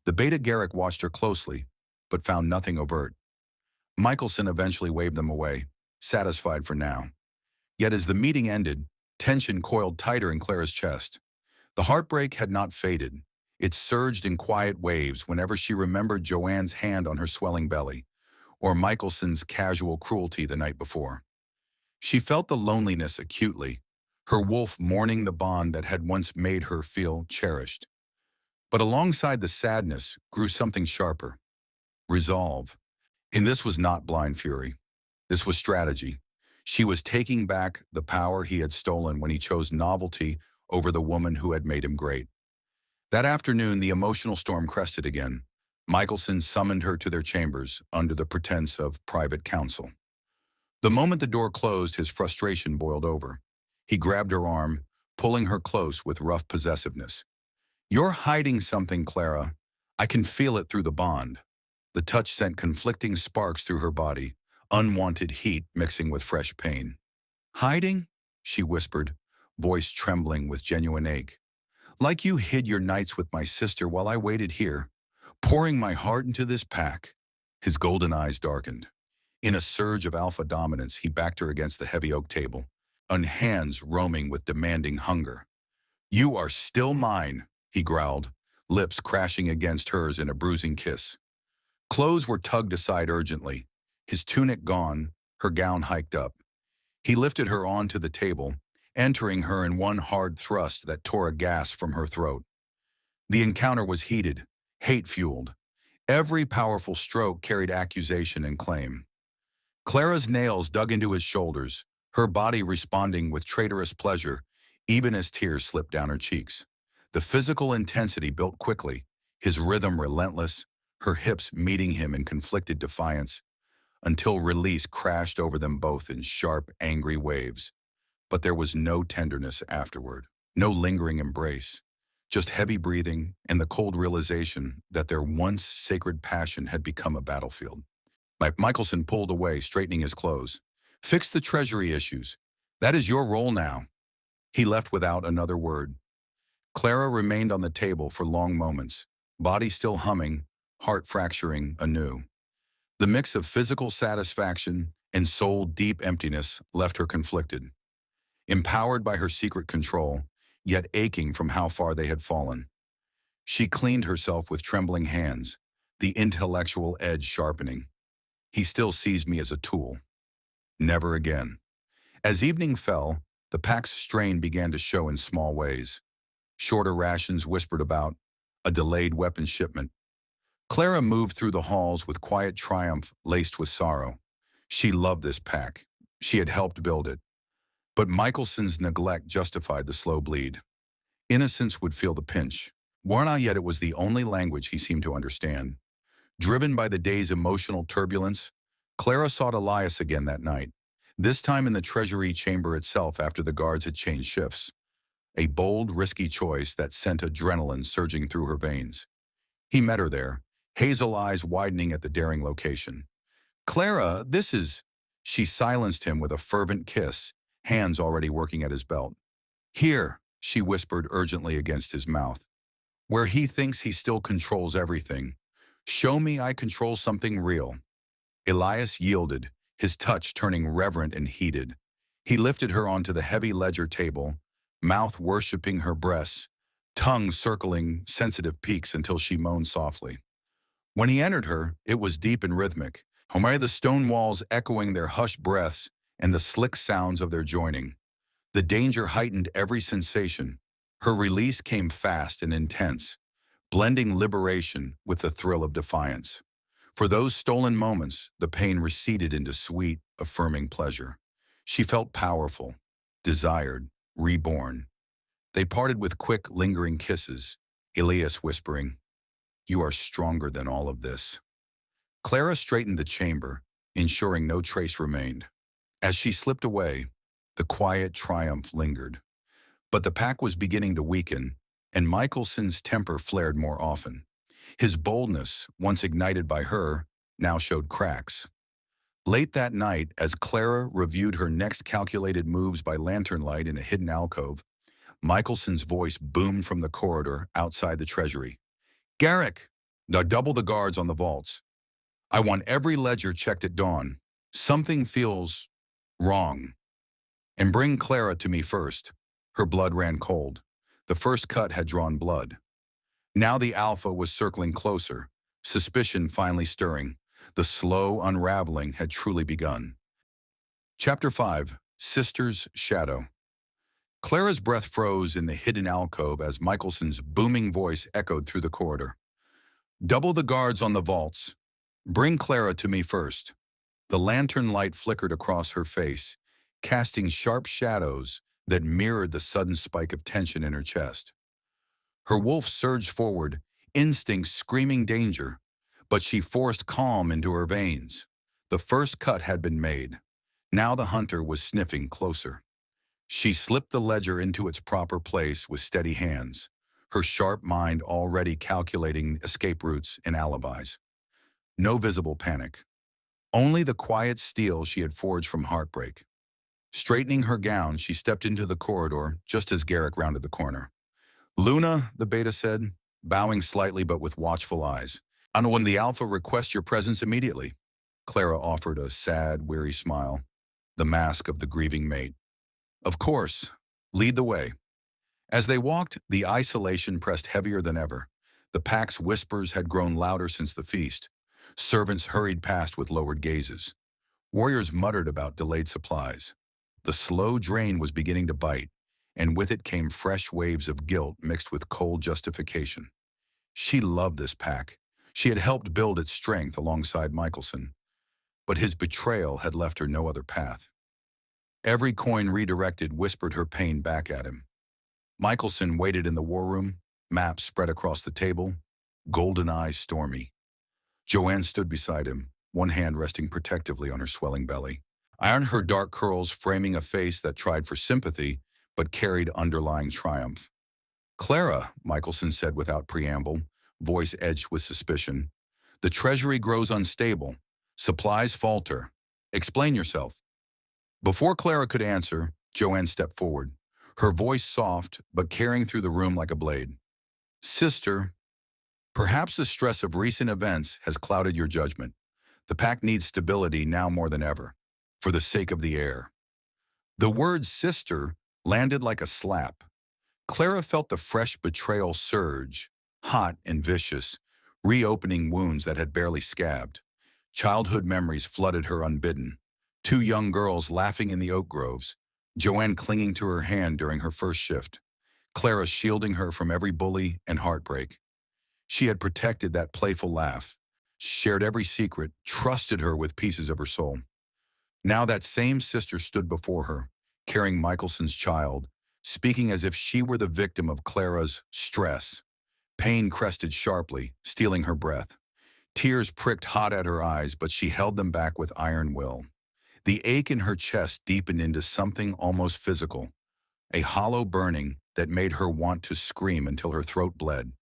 The Beta Garrick watched her closely, but found nothing overt. Michaelson eventually waved them away, satisfied for now. Yet as the meeting ended, tension coiled tighter in Claira's chest. The heartbreak had not faded. It surged in quiet waves whenever she remembered Joanne's hand on her swelling belly, or Michelson's casual cruelty the night before. She felt the loneliness acutely, her wolf mourning the bond that had once made her feel cherished. But alongside the sadness grew something sharper: resolve. And this was not blind fury. This was strategy. She was taking back the power he had stolen when he chose novelty over the woman who had made him great. That afternoon, the emotional storm crested again. Michelson summoned her to their chambers under the pretense of private counsel. The moment the door closed, his frustration boiled over. He grabbed her arm, pulling her close with rough possessiveness. "You're hiding something, Claira. I can feel it through the bond." The touch sent conflicting sparks through her body, unwanted heat mixing with fresh pain. "Hiding?" she whispered, voice trembling with genuine ache. "Like you hid your nights with my sister while I waited here, pouring my heart into this pack." His golden eyes darkened. In a surge of alpha dominance, he backed her against the heavy oak table, on hands roaming with demanding hunger. "You are still mine," he growled, lips crashing against hers in a bruising kiss. Clothes were tugged aside urgently, his tunic gone, her gown hiked up. He lifted her onto the table, entering her in one hard thrust that tore a gasp from her throat. The encounter was heated, hate-fueled. Every powerful stroke carried accusation and claim. Claira's nails dug into his shoulders, her body responding with traitorous pleasure, even as tears slipped down her cheeks. The physical intensity built quickly, his rhythm relentless, her hips meeting him in conflicted defiance, until release crashed over them both in sharp, angry waves. But there was no tenderness afterward, no lingering embrace, just heavy breathing and the cold realization that their once sacred passion had become a battlefield. Michelson pulled away, straightening his clothes. "Fix the Treasury issues. That is your role now." He left without another word. Claira remained on the table for long moments, body still humming, heart fracturing anew. The mix of physical satisfaction and soul-deep emptiness left her conflicted. Empowered by her secret control, yet aching from how far they had fallen. She cleaned herself with trembling hands, the intellectual edge sharpening. "He still sees me as a tool. Never again." As evening fell, the pack's strain began to show in small ways. Shorter rations whispered about a delayed weapons shipment. Claira moved through the halls with quiet triumph laced with sorrow. She loved this pack. She had helped build it. But Michelson's neglect justified the slow bleed. Innocence would feel the pinch. Yet it was the only language he seemed to understand. Driven by the day's emotional turbulence, Claira sought Elias again that night, this time in the Treasury chamber itself after the guards had changed shifts. A bold, risky choice that sent adrenaline surging through her veins. He met her there, hazel eyes widening at the daring location. "Claira, this is..." She silenced him with a fervent kiss, hands already working at his belt. "Here," she whispered urgently against his mouth. "Where he thinks he still controls everything. Show me I control something real." Elias yielded, his touch turning reverent and heated. He lifted her onto the heavy ledger table, mouth worshipping her breasts, tongue circling sensitive peaks until she moaned softly. When he entered her, it was deep and rhythmic, the stone walls echoing their hushed breaths and the slick sounds of their joining. The danger heightened every sensation. Her release came fast and intense, blending liberation with the thrill of defiance. For those stolen moments, the pain receded into sweet, affirming pleasure. She felt powerful, desired, reborn. They parted with quick, lingering kisses, Elias whispering, "You are stronger than all of this." Claira straightened the chamber, ensuring no trace remained. As she slipped away, the quiet triumph lingered. But the pack was beginning to weaken, and Michelson's temper flared more often. His boldness, once ignited by her, now showed cracks. Late that night, as Claira reviewed her next calculated moves by lantern light in a hidden alcove, Michelson's voice boomed from the corridor outside the Treasury. "Garrick! Now double the guards on the vaults." I want every ledger checked at dawn. Something feels wrong. And bring Claira to me first. Her blood ran cold. The first cut had drawn blood. Now the Alpha was circling closer, suspicion finally stirring. The slow unraveling had truly begun. Chapter 5, Sister's Shadow. Clara's breath froze in the hidden alcove as Michaelson's booming voice echoed through the corridor. Double the guards on the vaults. Bring Claira to me first. The lantern light flickered across her face, casting sharp shadows that mirrored the sudden spike of tension in her chest. Her wolf surged forward, instinct screaming danger, but she forced calm into her veins. The first cut had been made. Now the hunter was sniffing closer. She slipped the ledger into its proper place with steady hands, her sharp mind already calculating escape routes and alibis. No visible panic. Only the quiet steel she had forged from heartbreak. Straightening her gown, she stepped into the corridor just as Garrick rounded the corner. "Luna," the beta said, bowing slightly but with watchful eyes. "And when the Alpha requests your presence immediately." Claira offered a sad, weary smile, the mask of the grieving mate. "Of course. Lead the way." As they walked, the isolation pressed heavier than ever. The pack's whispers had grown louder since the feast. Servants hurried past with lowered gazes. Warriors muttered about delayed supplies. The slow drain was beginning to bite, and with it came fresh waves of guilt mixed with cold justification. She loved this pack. She had helped build its strength alongside Michaelson. But his betrayal had left her no other path. Every coin redirected whispered her pain back at him. Michaelson waited in the war room, maps spread across the table, golden eyes stormy. Joanne stood beside him, one hand resting protectively on her swelling belly. Her dark curls framing a face that tried for sympathy, but carried underlying triumph. "Claira," Michaelson said without preamble, voice edged with suspicion. "The Treasury grows unstable. Supplies falter. Explain yourself." Before Claira could answer, Joanne stepped forward, her voice soft but carrying through the room like a blade. "Sister, perhaps the stress of recent events has clouded your judgment. The pack needs stability now more than ever, for the sake of the heir." The word "sister" landed like a slap. Claira felt the fresh betrayal surge, hot and vicious, reopening wounds that had barely scabbed. Childhood memories flooded her unbidden. Two young girls laughing in the oak groves, Joanne clinging to her hand during her first shift, Claira shielding her from every bully and heartbreak. She had protected that playful laugh, shared every secret, trusted her with pieces of her soul. Now that same sister stood before her, carrying Michelson's child, speaking as if she were the victim of Claira's stress. Pain crested sharply, stealing her breath. Tears pricked hot at her eyes, but she held them back with iron will. The ache in her chest deepened into something almost physical, a hollow burning that made her want to scream until her throat bled.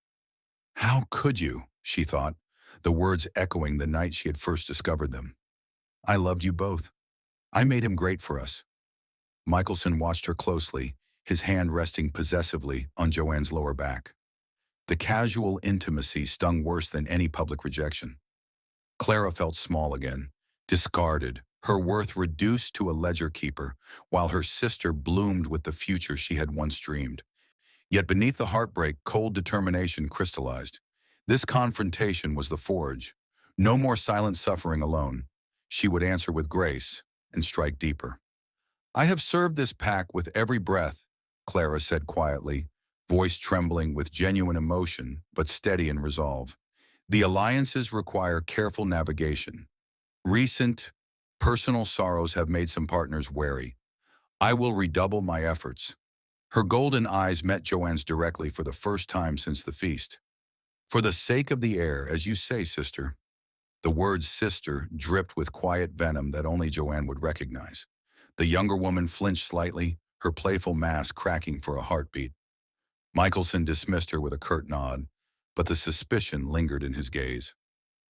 "How could you?" she thought, the words echoing the night she had first discovered them. "I loved you both. I made him great for us." Michaelson watched her closely, his hand resting possessively on Joanne's lower back. The casual intimacy stung worse than any public rejection. Claira felt small again, discarded, her worth reduced to a ledger keeper, while her sister bloomed with the future she had once dreamed. Yet beneath the heartbreak, cold determination crystallized. This confrontation was the forge. No more silent suffering alone. She would answer with grace and strike deeper. "I have served this pack with every breath," Claira said quietly, voice trembling with genuine emotion, but steady in resolve. "The alliances require careful navigation. Recent, personal sorrows have made some partners wary. I will redouble my efforts." Her golden eyes met Joanne's directly for the first time since the feast. "For the sake of the heir, as you say, sister." The word "sister" dripped with quiet venom that only Joanne would recognize. The younger woman flinched slightly, her playful mask cracking for a heartbeat. Michelson dismissed her with a curt nod, but the suspicion lingered in his gaze.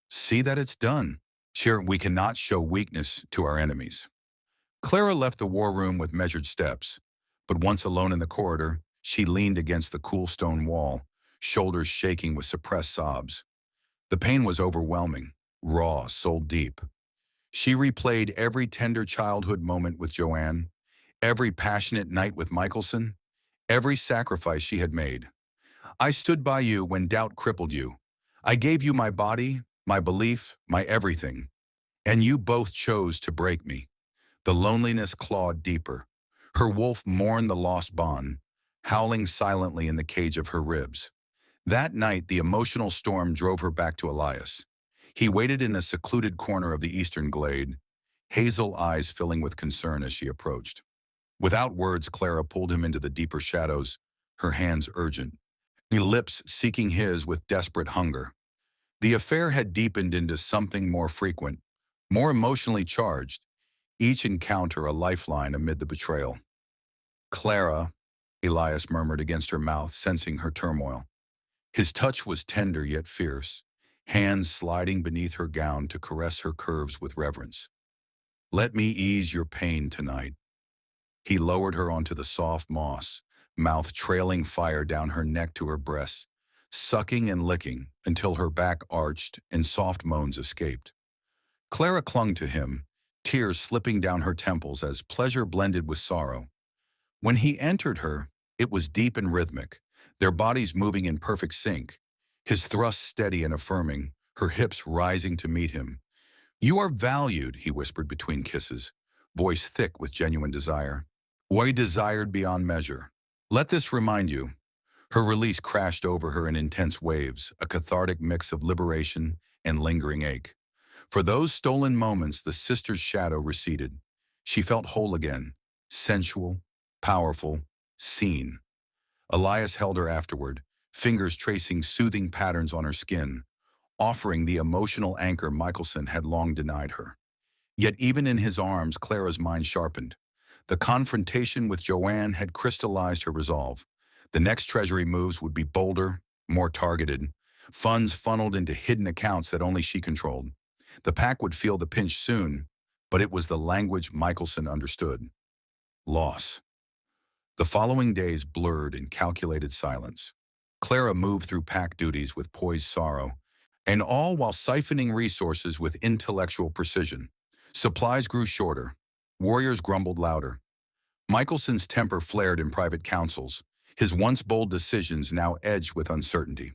"See that it's done. Sure, we cannot show weakness to our enemies." Claira left the war room with measured steps, but once alone in the corridor, she leaned against the cool stone wall, shoulders shaking with suppressed sobs. The pain was overwhelming. raw, soul deep. She replayed every tender childhood moment with Joanne, every passionate night with Michaelson, every sacrifice she had made. I stood by you when doubt crippled you. I gave you my body, my belief, my everything. And you both chose to break me. The loneliness clawed deeper. Her wolf mourned the lost bond, howling silently in the cage of her ribs. That night, the emotional storm drove her back to Elias. He waited in a secluded corner of the eastern glade, hazel eyes filling with concern as she approached. Without words, Claira pulled him into the deeper shadows, her hands urgent, her lips seeking his with desperate hunger. The affair had deepened into something more frequent, more emotionally charged, each encounter a lifeline amid the betrayal. Claira, Elias murmured against her mouth, sensing her turmoil. His touch was tender yet fierce, hands sliding beneath her gown to caress her curves with reverence. Let me ease your pain tonight. He lowered her onto the soft moss, mouth trailing fire down her neck to her breasts, sucking and licking until her back arched and soft moans escaped. Claira clung to him, tears slipping down her temples as pleasure blended with sorrow. When he entered her, it was deep and rhythmic, their bodies moving in perfect sync, his thrust steady and affirming, her hips rising to meet him. You are valued, he whispered between kisses, voice thick with genuine desire. Why desired beyond measure. Let this remind you. Her release crashed over her in intense waves, a cathartic mix of liberation and lingering ache. For those stolen moments, the sister's shadow receded. She felt whole again, sensual, powerful, seen. Elias held her afterward, fingers tracing soothing patterns on her skin, offering the emotional anchor Michaelson had long denied her. Yet even in his arms, Claira's mind sharpened. The confrontation with Joanne had crystallized her resolve. The next Treasury moves would be bolder, more targeted, funds funneled into hidden accounts that only she controlled. The pack would feel the pinch soon, but it was the language Michaelson understood. Loss. The following days blurred in calculated silence. Claira moved through pack duties with poised sorrow, and all while siphoning resources with intellectual precision. Supplies grew shorter. Warriors grumbled louder. Michelson's temper flared in private councils, his once bold decisions now edged with uncertainty.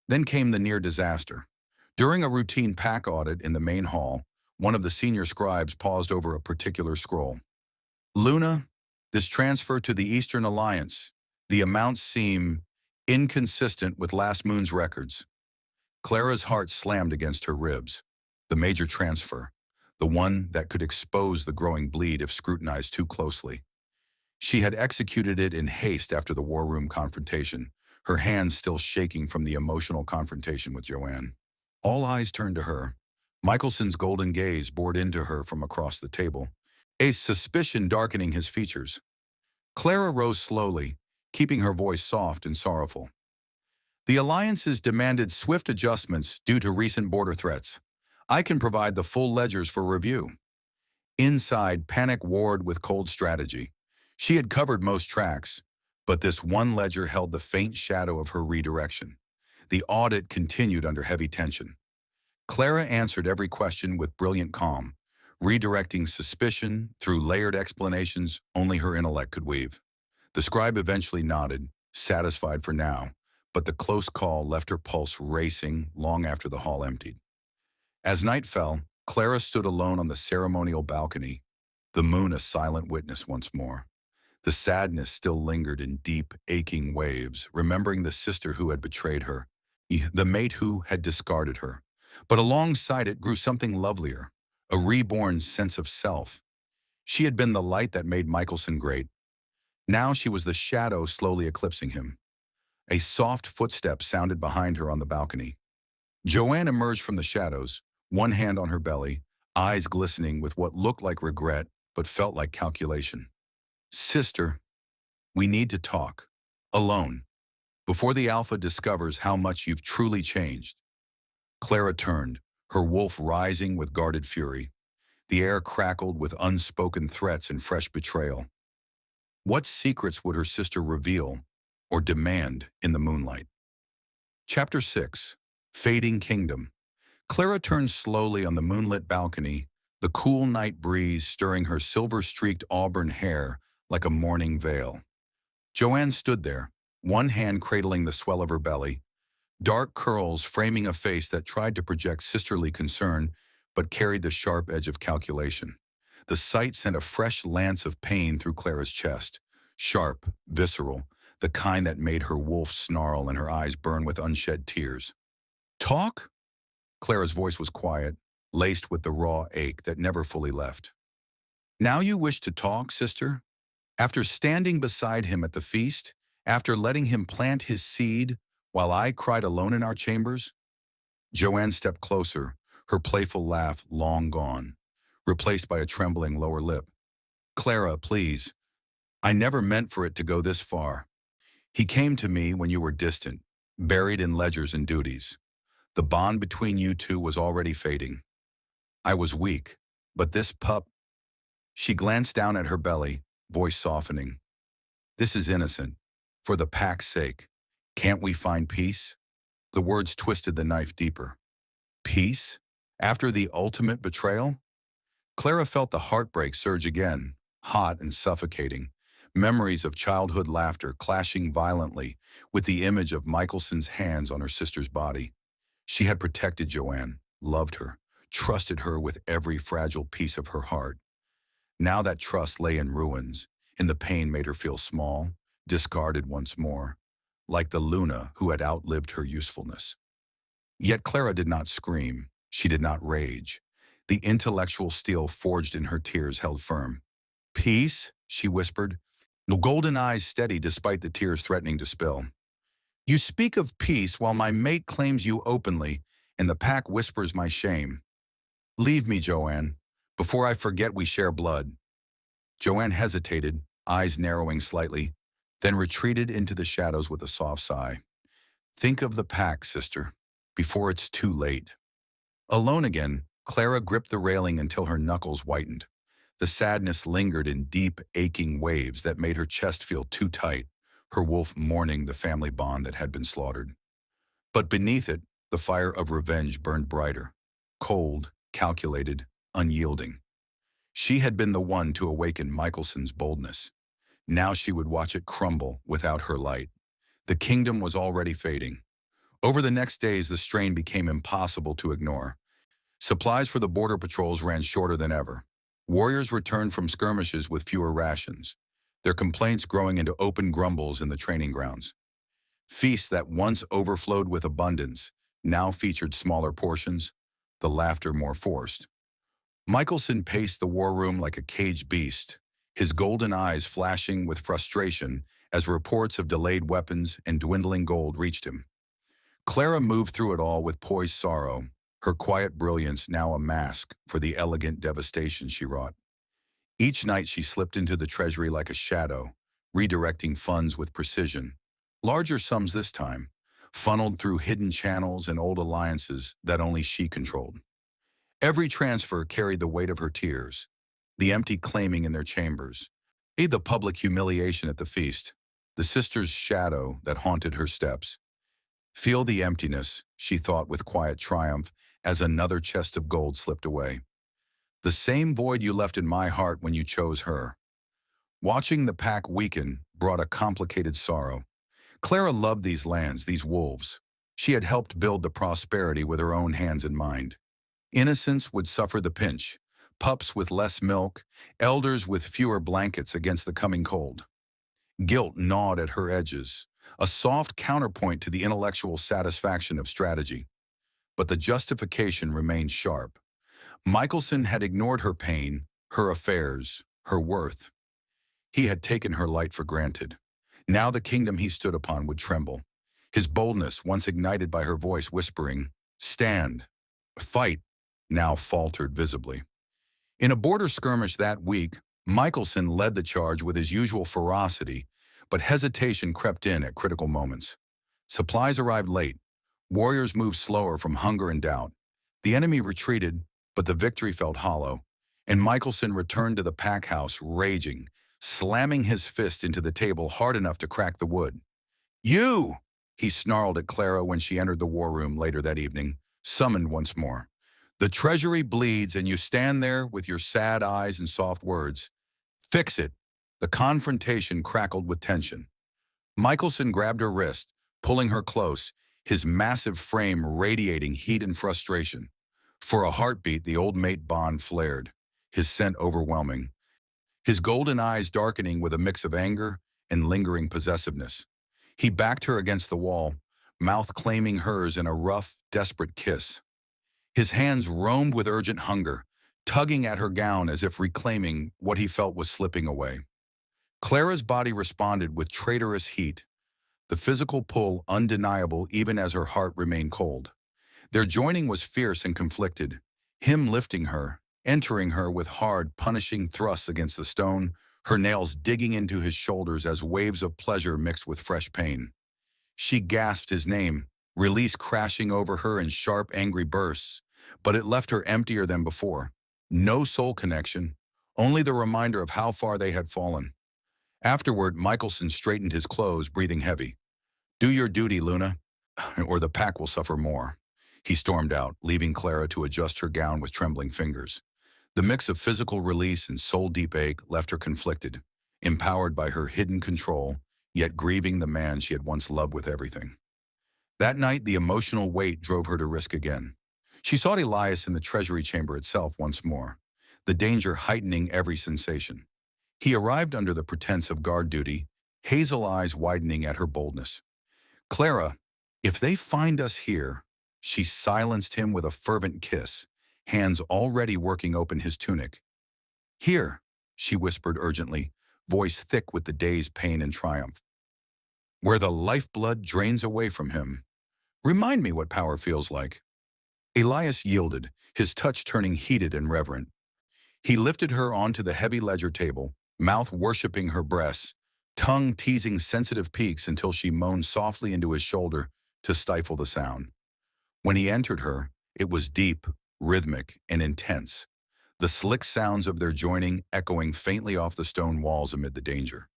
Then came the near disaster. During a routine pack audit in the main hall, one of the senior scribes paused over a particular scroll. Luna, this transfer to the Eastern Alliance, the amounts seem inconsistent with last moon's records. Claira's heart slammed against her ribs. The major transfer, the one that could expose the growing bleed if scrutinized too closely. She had executed it in haste after the war room confrontation, her hands still shaking from the emotional confrontation with Joanne. All eyes turned to her. Michelson's golden gaze bored into her from across the table, a suspicion darkening his features. Claira rose slowly, keeping her voice soft and sorrowful. The alliances demanded swift adjustments due to recent border threats. I can provide the full ledgers for review. Inside, panic warred with cold strategy. She had covered most tracks, but this one ledger held the faint shadow of her redirection. The audit continued under heavy tension. Claira answered every question with brilliant calm, redirecting suspicion through layered explanations only her intellect could weave. The scribe eventually nodded, satisfied for now, but the close call left her pulse racing long after the hall emptied. As night fell, Claira stood alone on the ceremonial balcony, the moon a silent witness once more. The sadness still lingered in deep, aching waves, remembering the sister who had betrayed her, the mate who had discarded her. But alongside it grew something lovelier, a reborn sense of self. She had been the light that made Michaelson great. Now she was the shadow slowly eclipsing him. A soft footstep sounded behind her on the balcony. Joanne emerged from the shadows, one hand on her belly, eyes glistening with what looked like regret but felt like calculation. Sister, we need to talk. Alone. Before the Alpha discovers how much you've truly changed. Claira turned, her wolf rising with guarded fury. The air crackled with unspoken threats and fresh betrayal. What secrets would her sister reveal or demand in the moonlight? Chapter 6. Fading Kingdom. Claira turned slowly on the moonlit balcony, the cool night breeze stirring her silver-streaked auburn hair like a morning veil. Joanne stood there, one hand cradling the swell of her belly, dark curls framing a face that tried to project sisterly concern but carried the sharp edge of calculation. The sight sent a fresh lance of pain through Clara's chest, sharp, visceral, the kind that made her wolf snarl and her eyes burn with unshed tears. Talk? Clara's voice was quiet, laced with the raw ache that never fully left. Now you wish to talk, sister? After standing beside him at the feast, after letting him plant his seed while I cried alone in our chambers? Joanne stepped closer, her playful laugh long gone, replaced by a trembling lower lip. Claira, please. I never meant for it to go this far. He came to me when you were distant, buried in ledgers and duties. The bond between you two was already fading. I was weak, but this pup... She glanced down at her belly, voice softening. This is innocent. For the pack's sake. Can't we find peace? The words twisted the knife deeper. Peace? After the ultimate betrayal? Claira felt the heartbreak surge again, hot and suffocating. Memories of childhood laughter clashing violently with the image of Michaelson's hands on her sister's body. She had protected Joanne, loved her, trusted her with every fragile piece of her heart. Now that trust lay in ruins, and the pain made her feel small, discarded once more, like the Luna who had outlived her usefulness. Yet Claira did not scream. She did not rage. The intellectual steel forged in her tears held firm. Peace, she whispered, the golden eyes steady despite the tears threatening to spill. You speak of peace while my mate claims you openly, and the pack whispers my shame. Leave me, Joanne, before I forget we share blood. Joanne hesitated, eyes narrowing slightly, then retreated into the shadows with a soft sigh. Think of the pack, sister, before it's too late. Alone again, Claira gripped the railing until her knuckles whitened. The sadness lingered in deep, aching waves that made her chest feel too tight, her wolf mourning the family bond that had been slaughtered. But beneath it, the fire of revenge burned brighter, cold, calculated, unyielding. She had been the one to awaken Michelson's boldness. Now she would watch it crumble without her light. The kingdom was already fading. Over the next days, the strain became impossible to ignore. Supplies for the border patrols ran shorter than ever. Warriors returned from skirmishes with fewer rations, their complaints growing into open grumbles in the training grounds. Feasts that once overflowed with abundance now featured smaller portions, the laughter more forced. Michelson paced the war room like a caged beast, his golden eyes flashing with frustration as reports of delayed weapons and dwindling gold reached him. Claira moved through it all with poised sorrow, her quiet brilliance now a mask for the elegant devastation she wrought. Each night she slipped into the Treasury like a shadow, redirecting funds with precision. Larger sums this time, funneled through hidden channels and old alliances that only she controlled. Every transfer carried the weight of her tears, the empty claiming in their chambers, the public humiliation at the feast, the sister's shadow that haunted her steps. Feel the emptiness, she thought with quiet triumph, as another chest of gold slipped away. The same void you left in my heart when you chose her. Watching the pack weaken brought a complicated sorrow. Claira loved these lands, these wolves. She had helped build the prosperity with her own hands and mind. Innocents would suffer the pinch, pups with less milk, elders with fewer blankets against the coming cold. Guilt gnawed at her edges, a soft counterpoint to the intellectual satisfaction of strategy. But the justification remained sharp. Michelson had ignored her pain, her affairs, her worth. He had taken her light for granted. Now the kingdom he stood upon would tremble. His boldness, once ignited by her voice whispering, "Stand, fight," now faltered visibly. In a border skirmish that week, Michelson led the charge with his usual ferocity, but hesitation crept in at critical moments. Supplies arrived late. Warriors moved slower from hunger and doubt. The enemy retreated, but the victory felt hollow, and Michelson returned to the pack house raging, slamming his fist into the table hard enough to crack the wood. You! He snarled at Claira when she entered the war room later that evening. Summoned once more. The treasury bleeds and you stand there with your sad eyes and soft words. Fix it. The confrontation crackled with tension. Michaelson grabbed her wrist, pulling her close, his massive frame radiating heat and frustration. For a heartbeat, the old mate bond flared, his scent overwhelming, his golden eyes darkening with a mix of anger and lingering possessiveness. He backed her against the wall, mouth claiming hers in a rough, desperate kiss. His hands roamed with urgent hunger, tugging at her gown as if reclaiming what he felt was slipping away. Claira's body responded with traitorous heat, the physical pull undeniable even as her heart remained cold. Their joining was fierce and conflicted, him lifting her, entering her with hard, punishing thrusts against the stone, her nails digging into his shoulders as waves of pleasure mixed with fresh pain. She gasped his name, release crashing over her in sharp, angry bursts, but it left her emptier than before. No soul connection, only the reminder of how far they had fallen. Afterward, Michaelson straightened his clothes, breathing heavy. Do your duty, Luna, or the pack will suffer more. He stormed out, leaving Claira to adjust her gown with trembling fingers. The mix of physical release and soul-deep ache left her conflicted, empowered by her hidden control, yet grieving the man she had once loved with everything. That night, the emotional weight drove her to risk again. She sought Elias in the Treasury chamber itself once more, the danger heightening every sensation. He arrived under the pretense of guard duty, hazel eyes widening at her boldness. Claira, if they find us here, she silenced him with a fervent kiss, hands already working open his tunic. Here, she whispered urgently, voice thick with the day's pain and triumph. Where the lifeblood drains away from him. Remind me what power feels like. Elias yielded, his touch turning heated and reverent. He lifted her onto the heavy ledger table, mouth worshipping her breasts, tongue teasing sensitive peaks until she moaned softly into his shoulder to stifle the sound. When he entered her, it was deep, rhythmic, and intense, the slick sounds of their joining echoing faintly off the stone walls amid the danger.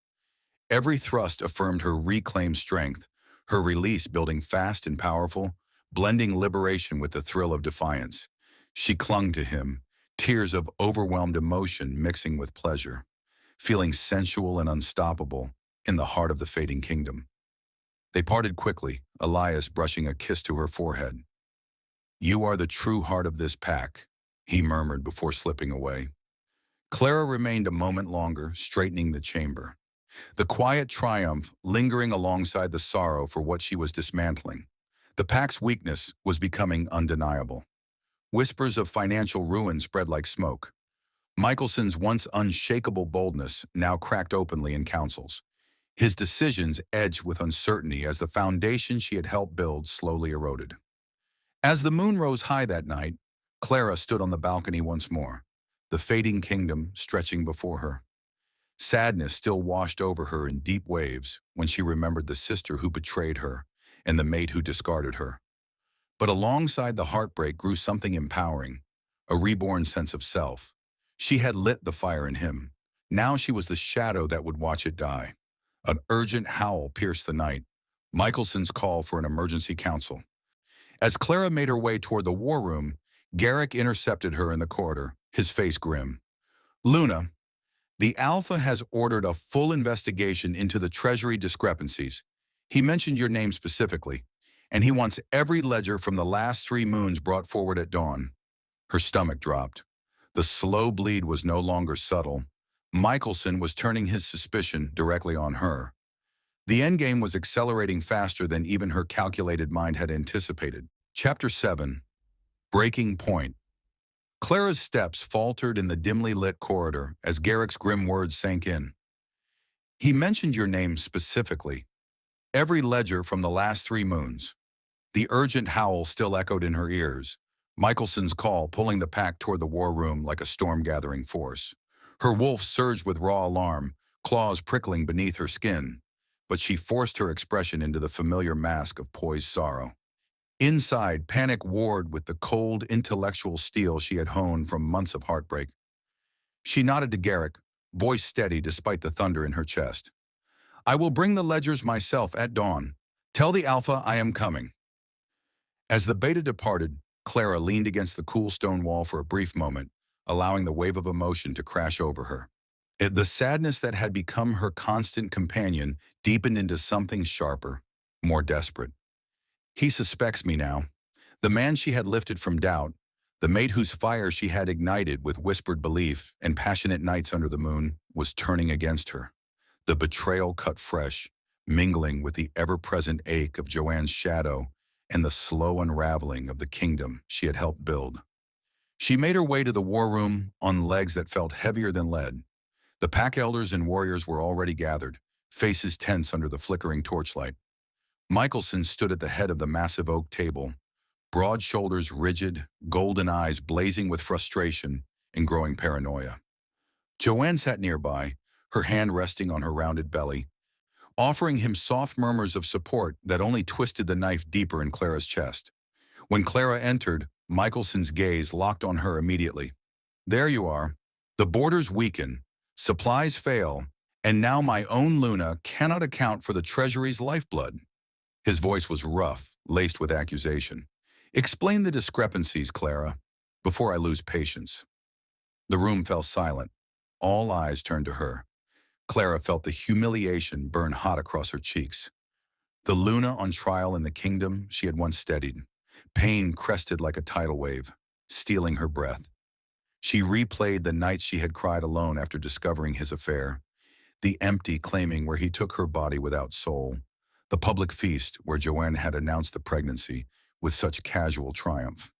Every thrust affirmed her reclaimed strength, her release building fast and powerful, blending liberation with the thrill of defiance. She clung to him, tears of overwhelmed emotion mixing with pleasure, feeling sensual and unstoppable in the heart of the fading kingdom. They parted quickly, Elias brushing a kiss to her forehead. You are the true heart of this pack, he murmured before slipping away. Claira remained a moment longer, straightening the chamber, the quiet triumph lingering alongside the sorrow for what she was dismantling. The pack's weakness was becoming undeniable. Whispers of financial ruin spread like smoke. Michelson's once unshakable boldness now cracked openly in councils. His decisions edged with uncertainty as the foundation she had helped build slowly eroded. As the moon rose high that night, Claira stood on the balcony once more, the fading kingdom stretching before her. Sadness still washed over her in deep waves when she remembered the sister who betrayed her and the mate who discarded her. But alongside the heartbreak grew something empowering, a reborn sense of self. She had lit the fire in him. Now she was the shadow that would watch it die. An urgent howl pierced the night, Michelson's call for an emergency council. As Claira made her way toward the war room, Garrick intercepted her in the corridor, his face grim. Luna, the Alpha has ordered a full investigation into the Treasury discrepancies. He mentioned your name specifically, and he wants every ledger from the last 3 moons brought forward at dawn. Her stomach dropped. The slow bleed was no longer subtle. Michelson was turning his suspicion directly on her. The endgame was accelerating faster than even her calculated mind had anticipated. Chapter 7. Breaking Point. Claira's steps faltered in the dimly lit corridor as Garrick's grim words sank in. He mentioned your name specifically. Every ledger from the last 3 moons. The urgent howl still echoed in her ears, Michelson's call pulling the pack toward the war room like a storm-gathering force. Her wolf surged with raw alarm, claws prickling beneath her skin, but she forced her expression into the familiar mask of poised sorrow. Inside, panic warred with the cold, intellectual steel she had honed from months of heartbreak. She nodded to Garrick, voice steady despite the thunder in her chest. I will bring the ledgers myself at dawn. Tell the Alpha I am coming. As the beta departed, Claira leaned against the cool stone wall for a brief moment, allowing the wave of emotion to crash over her. The sadness that had become her constant companion deepened into something sharper, more desperate. He suspects me now. The man she had lifted from doubt, the mate whose fire she had ignited with whispered belief and passionate nights under the moon, was turning against her. The betrayal cut fresh, mingling with the ever-present ache of Joanne's shadow and the slow unraveling of the kingdom she had helped build. She made her way to the war room on legs that felt heavier than lead. The pack elders and warriors were already gathered, faces tense under the flickering torchlight. Michaelson stood at the head of the massive oak table, broad shoulders rigid, golden eyes blazing with frustration and growing paranoia. Joanne sat nearby, her hand resting on her rounded belly, offering him soft murmurs of support that only twisted the knife deeper in Claira's chest. When Claira entered, Michelson's gaze locked on her immediately. There you are. The borders weaken, supplies fail, and now my own Luna cannot account for the Treasury's lifeblood. His voice was rough, laced with accusation. Explain the discrepancies, Claira, before I lose patience. The room fell silent. All eyes turned to her. Claira felt the humiliation burn hot across her cheeks. The Luna on trial in the kingdom she had once steadied. Pain crested like a tidal wave, stealing her breath. She replayed the nights she had cried alone after discovering his affair. The empty claiming where he took her body without soul. The public feast where Joanne had announced the pregnancy with such casual triumph.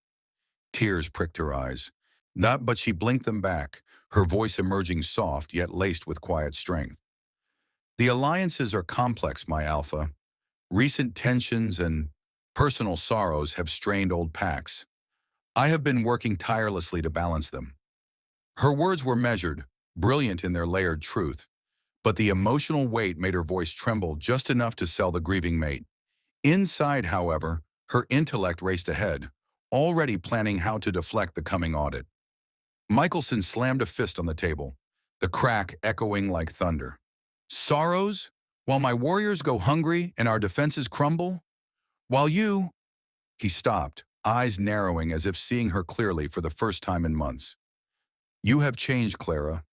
Tears pricked her eyes. But she blinked them back, her voice emerging soft yet laced with quiet strength. The alliances are complex, my Alpha. Recent tensions and personal sorrows have strained old packs. I have been working tirelessly to balance them. Her words were measured, brilliant in their layered truth, but the emotional weight made her voice tremble just enough to sell the grieving mate. Inside, however, her intellect raced ahead, already planning how to deflect the coming audit. Michelson slammed a fist on the table, the crack echoing like thunder. Sorrows? While my warriors go hungry and our defenses crumble? While you... He stopped, eyes narrowing as if seeing her clearly for the first time in months. You have changed, Claira.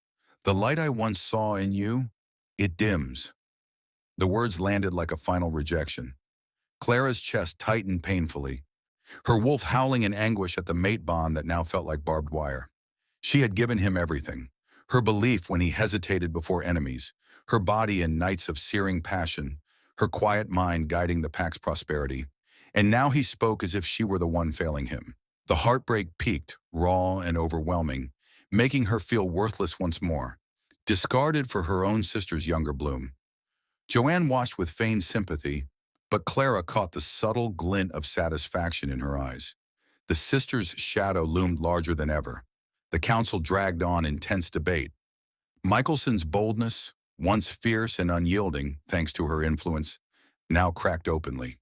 The light I once saw in you, it dims. The words landed like a final rejection. Claira's chest tightened painfully, her wolf howling in anguish at the mate bond that now felt like barbed wire. She had given him everything, her belief when he hesitated before enemies, her body in nights of searing passion, her quiet mind guiding the pack's prosperity. And now he spoke as if she were the one failing him. The heartbreak peaked, raw and overwhelming, making her feel worthless once more, discarded for her own sister's younger bloom. Joanne watched with feigned sympathy, but Claira caught the subtle glint of satisfaction in her eyes. The sister's shadow loomed larger than ever. The council dragged on in tense debate. Michelson's boldness, once fierce and unyielding thanks to her influence, now cracked openly.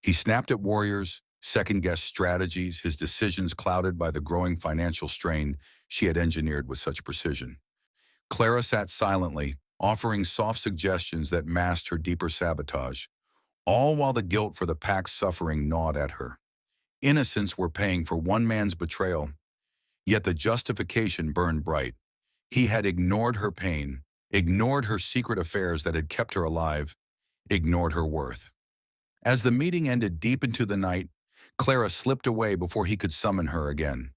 He snapped at warriors, second-guessed strategies, his decisions clouded by the growing financial strain she had engineered with such precision. Claira sat silently, offering soft suggestions that masked her deeper sabotage, all while the guilt for the pack's suffering gnawed at her. Innocents were paying for one man's betrayal, yet the justification burned bright. He had ignored her pain, ignored her secret affairs that had kept her alive, ignored her worth. As the meeting ended deep into the night, Claira slipped away before he could summon her again.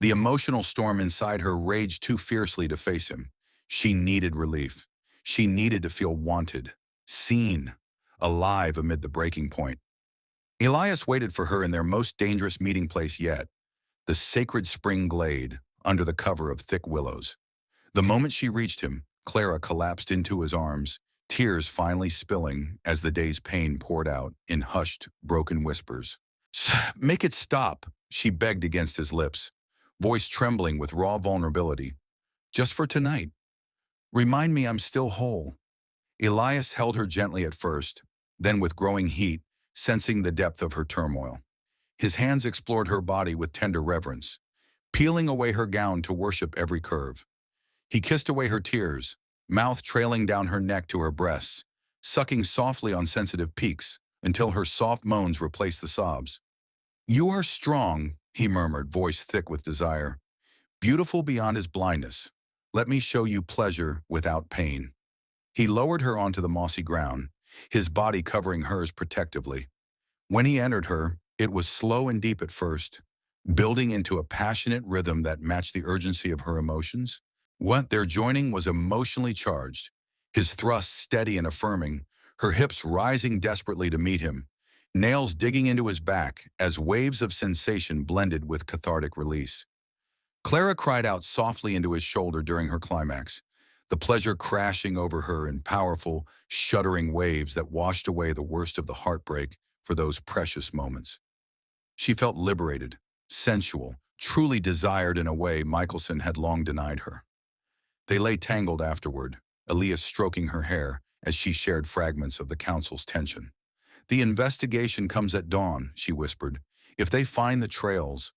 The emotional storm inside her raged too fiercely to face him. She needed relief. She needed to feel wanted, seen, alive amid the breaking point. Elias waited for her in their most dangerous meeting place yet, the sacred spring glade under the cover of thick willows. The moment she reached him, Claira collapsed into his arms, tears finally spilling as the day's pain poured out in hushed, broken whispers. Make it stop, she begged against his lips, voice trembling with raw vulnerability. Just for tonight. Remind me I'm still whole. Elias held her gently at first, then with growing heat, sensing the depth of her turmoil. His hands explored her body with tender reverence, peeling away her gown to worship every curve. He kissed away her tears, mouth trailing down her neck to her breasts, sucking softly on sensitive peaks until her soft moans replaced the sobs. You are strong, he murmured, voice thick with desire. Beautiful beyond his blindness. Let me show you pleasure without pain. He lowered her onto the mossy ground, his body covering hers protectively. When he entered her, it was slow and deep at first, building into a passionate rhythm that matched the urgency of her emotions. What their joining was emotionally charged, his thrust steady and affirming, her hips rising desperately to meet him, nails digging into his back as waves of sensation blended with cathartic release. Claira cried out softly into his shoulder during her climax, the pleasure crashing over her in powerful, shuddering waves that washed away the worst of the heartbreak for those precious moments. She felt liberated, sensual, truly desired in a way Michaelson had long denied her. They lay tangled afterward, Elias stroking her hair as she shared fragments of the council's tension. The investigation comes at dawn, she whispered. If they find the trails,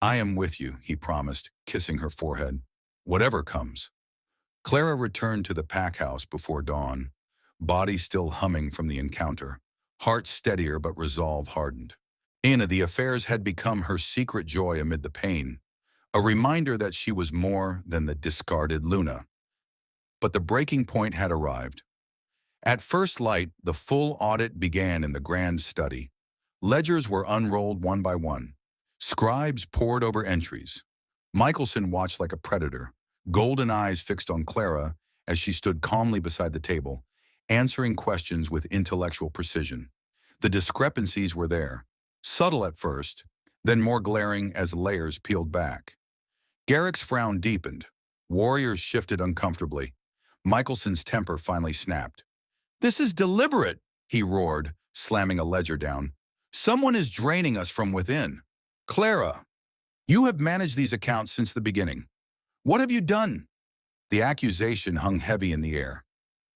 I am with you, he promised, kissing her forehead. Whatever comes. Claira returned to the pack house before dawn, body still humming from the encounter, heart steadier but resolve hardened. The affairs had become her secret joy amid the pain, a reminder that she was more than the discarded Luna. But the breaking point had arrived. At first light, the full audit began in the grand study. Ledgers were unrolled one by one. Scribes pored over entries. Michaelson watched like a predator, golden eyes fixed on Claira as she stood calmly beside the table, answering questions with intellectual precision. The discrepancies were there, subtle at first, then more glaring as layers peeled back. Garrick's frown deepened. Warriors shifted uncomfortably. Michelson's temper finally snapped. "This is deliberate," he roared, slamming a ledger down. "Someone is draining us from within. Claira, you have managed these accounts since the beginning. What have you done?" The accusation hung heavy in the air.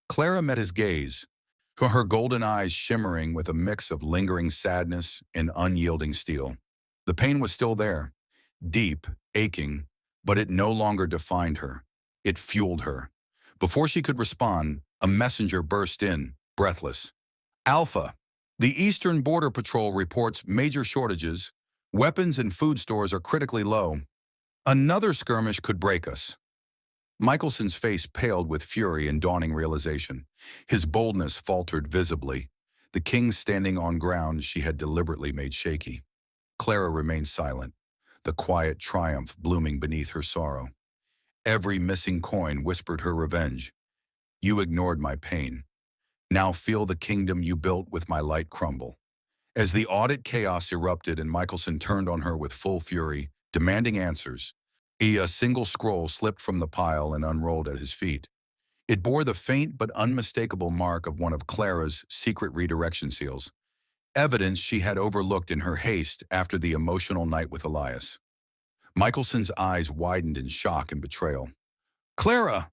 Claira met his gaze, her golden eyes shimmering with a mix of lingering sadness and unyielding steel. The pain was still there, deep, aching, but it no longer defined her. It fueled her. Before she could respond, a messenger burst in, breathless. "Alpha, the Eastern Border Patrol reports major shortages. Weapons and food stores are critically low. Another skirmish could break us." Michelson's face paled with fury and dawning realization. His boldness faltered visibly, the king standing on ground she had deliberately made shaky. Claira remained silent, the quiet triumph blooming beneath her sorrow. Every missing coin whispered her revenge. "You ignored my pain. Now feel the kingdom you built with my light crumble." As the audit chaos erupted and Michaelson turned on her with full fury, demanding answers, a single scroll slipped from the pile and unrolled at his feet. It bore the faint but unmistakable mark of one of Claira's secret redirection seals, evidence she had overlooked in her haste after the emotional night with Elias. Michelson's eyes widened in shock and betrayal. "Claira,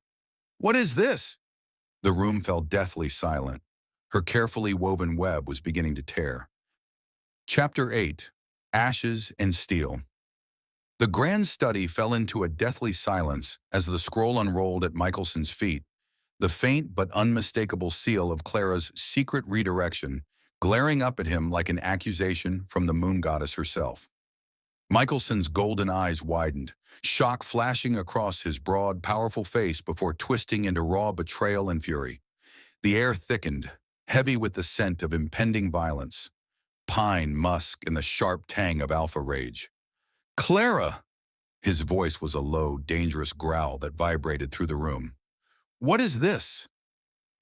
what is this?" The room fell deathly silent. Her carefully woven web was beginning to tear. Chapter 8. Ashes and Steel. The grand study fell into a deathly silence as the scroll unrolled at Michelson's feet, the faint but unmistakable seal of Claira's secret redirection glaring up at him like an accusation from the moon goddess herself. Michelson's golden eyes widened, shock flashing across his broad, powerful face before twisting into raw betrayal and fury. The air thickened, heavy with the scent of impending violence, pine, musk, and the sharp tang of alpha rage. "Claira!" His voice was a low, dangerous growl that vibrated through the room. "What is this?"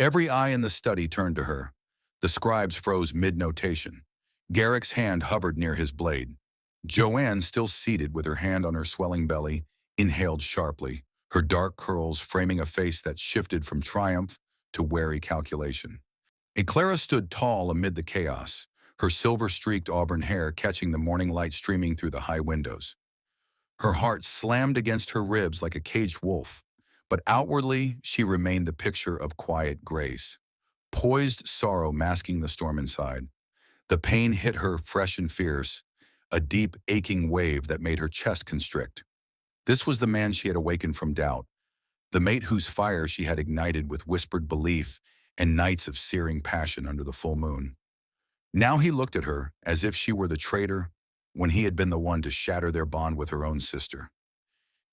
Every eye in the study turned to her. The scribes froze mid-notation. Garrick's hand hovered near his blade. Joanne, still seated with her hand on her swelling belly, inhaled sharply, her dark curls framing a face that shifted from triumph to wary calculation. Claira stood tall amid the chaos, her silver-streaked auburn hair catching the morning light streaming through the high windows. Her heart slammed against her ribs like a caged wolf, but outwardly she remained the picture of quiet grace, poised sorrow masking the storm inside. The pain hit her fresh and fierce, a deep, aching wave that made her chest constrict. This was the man she had awakened from doubt, the mate whose fire she had ignited with whispered belief and nights of searing passion under the full moon. Now he looked at her as if she were the traitor, when he had been the one to shatter their bond with her own sister.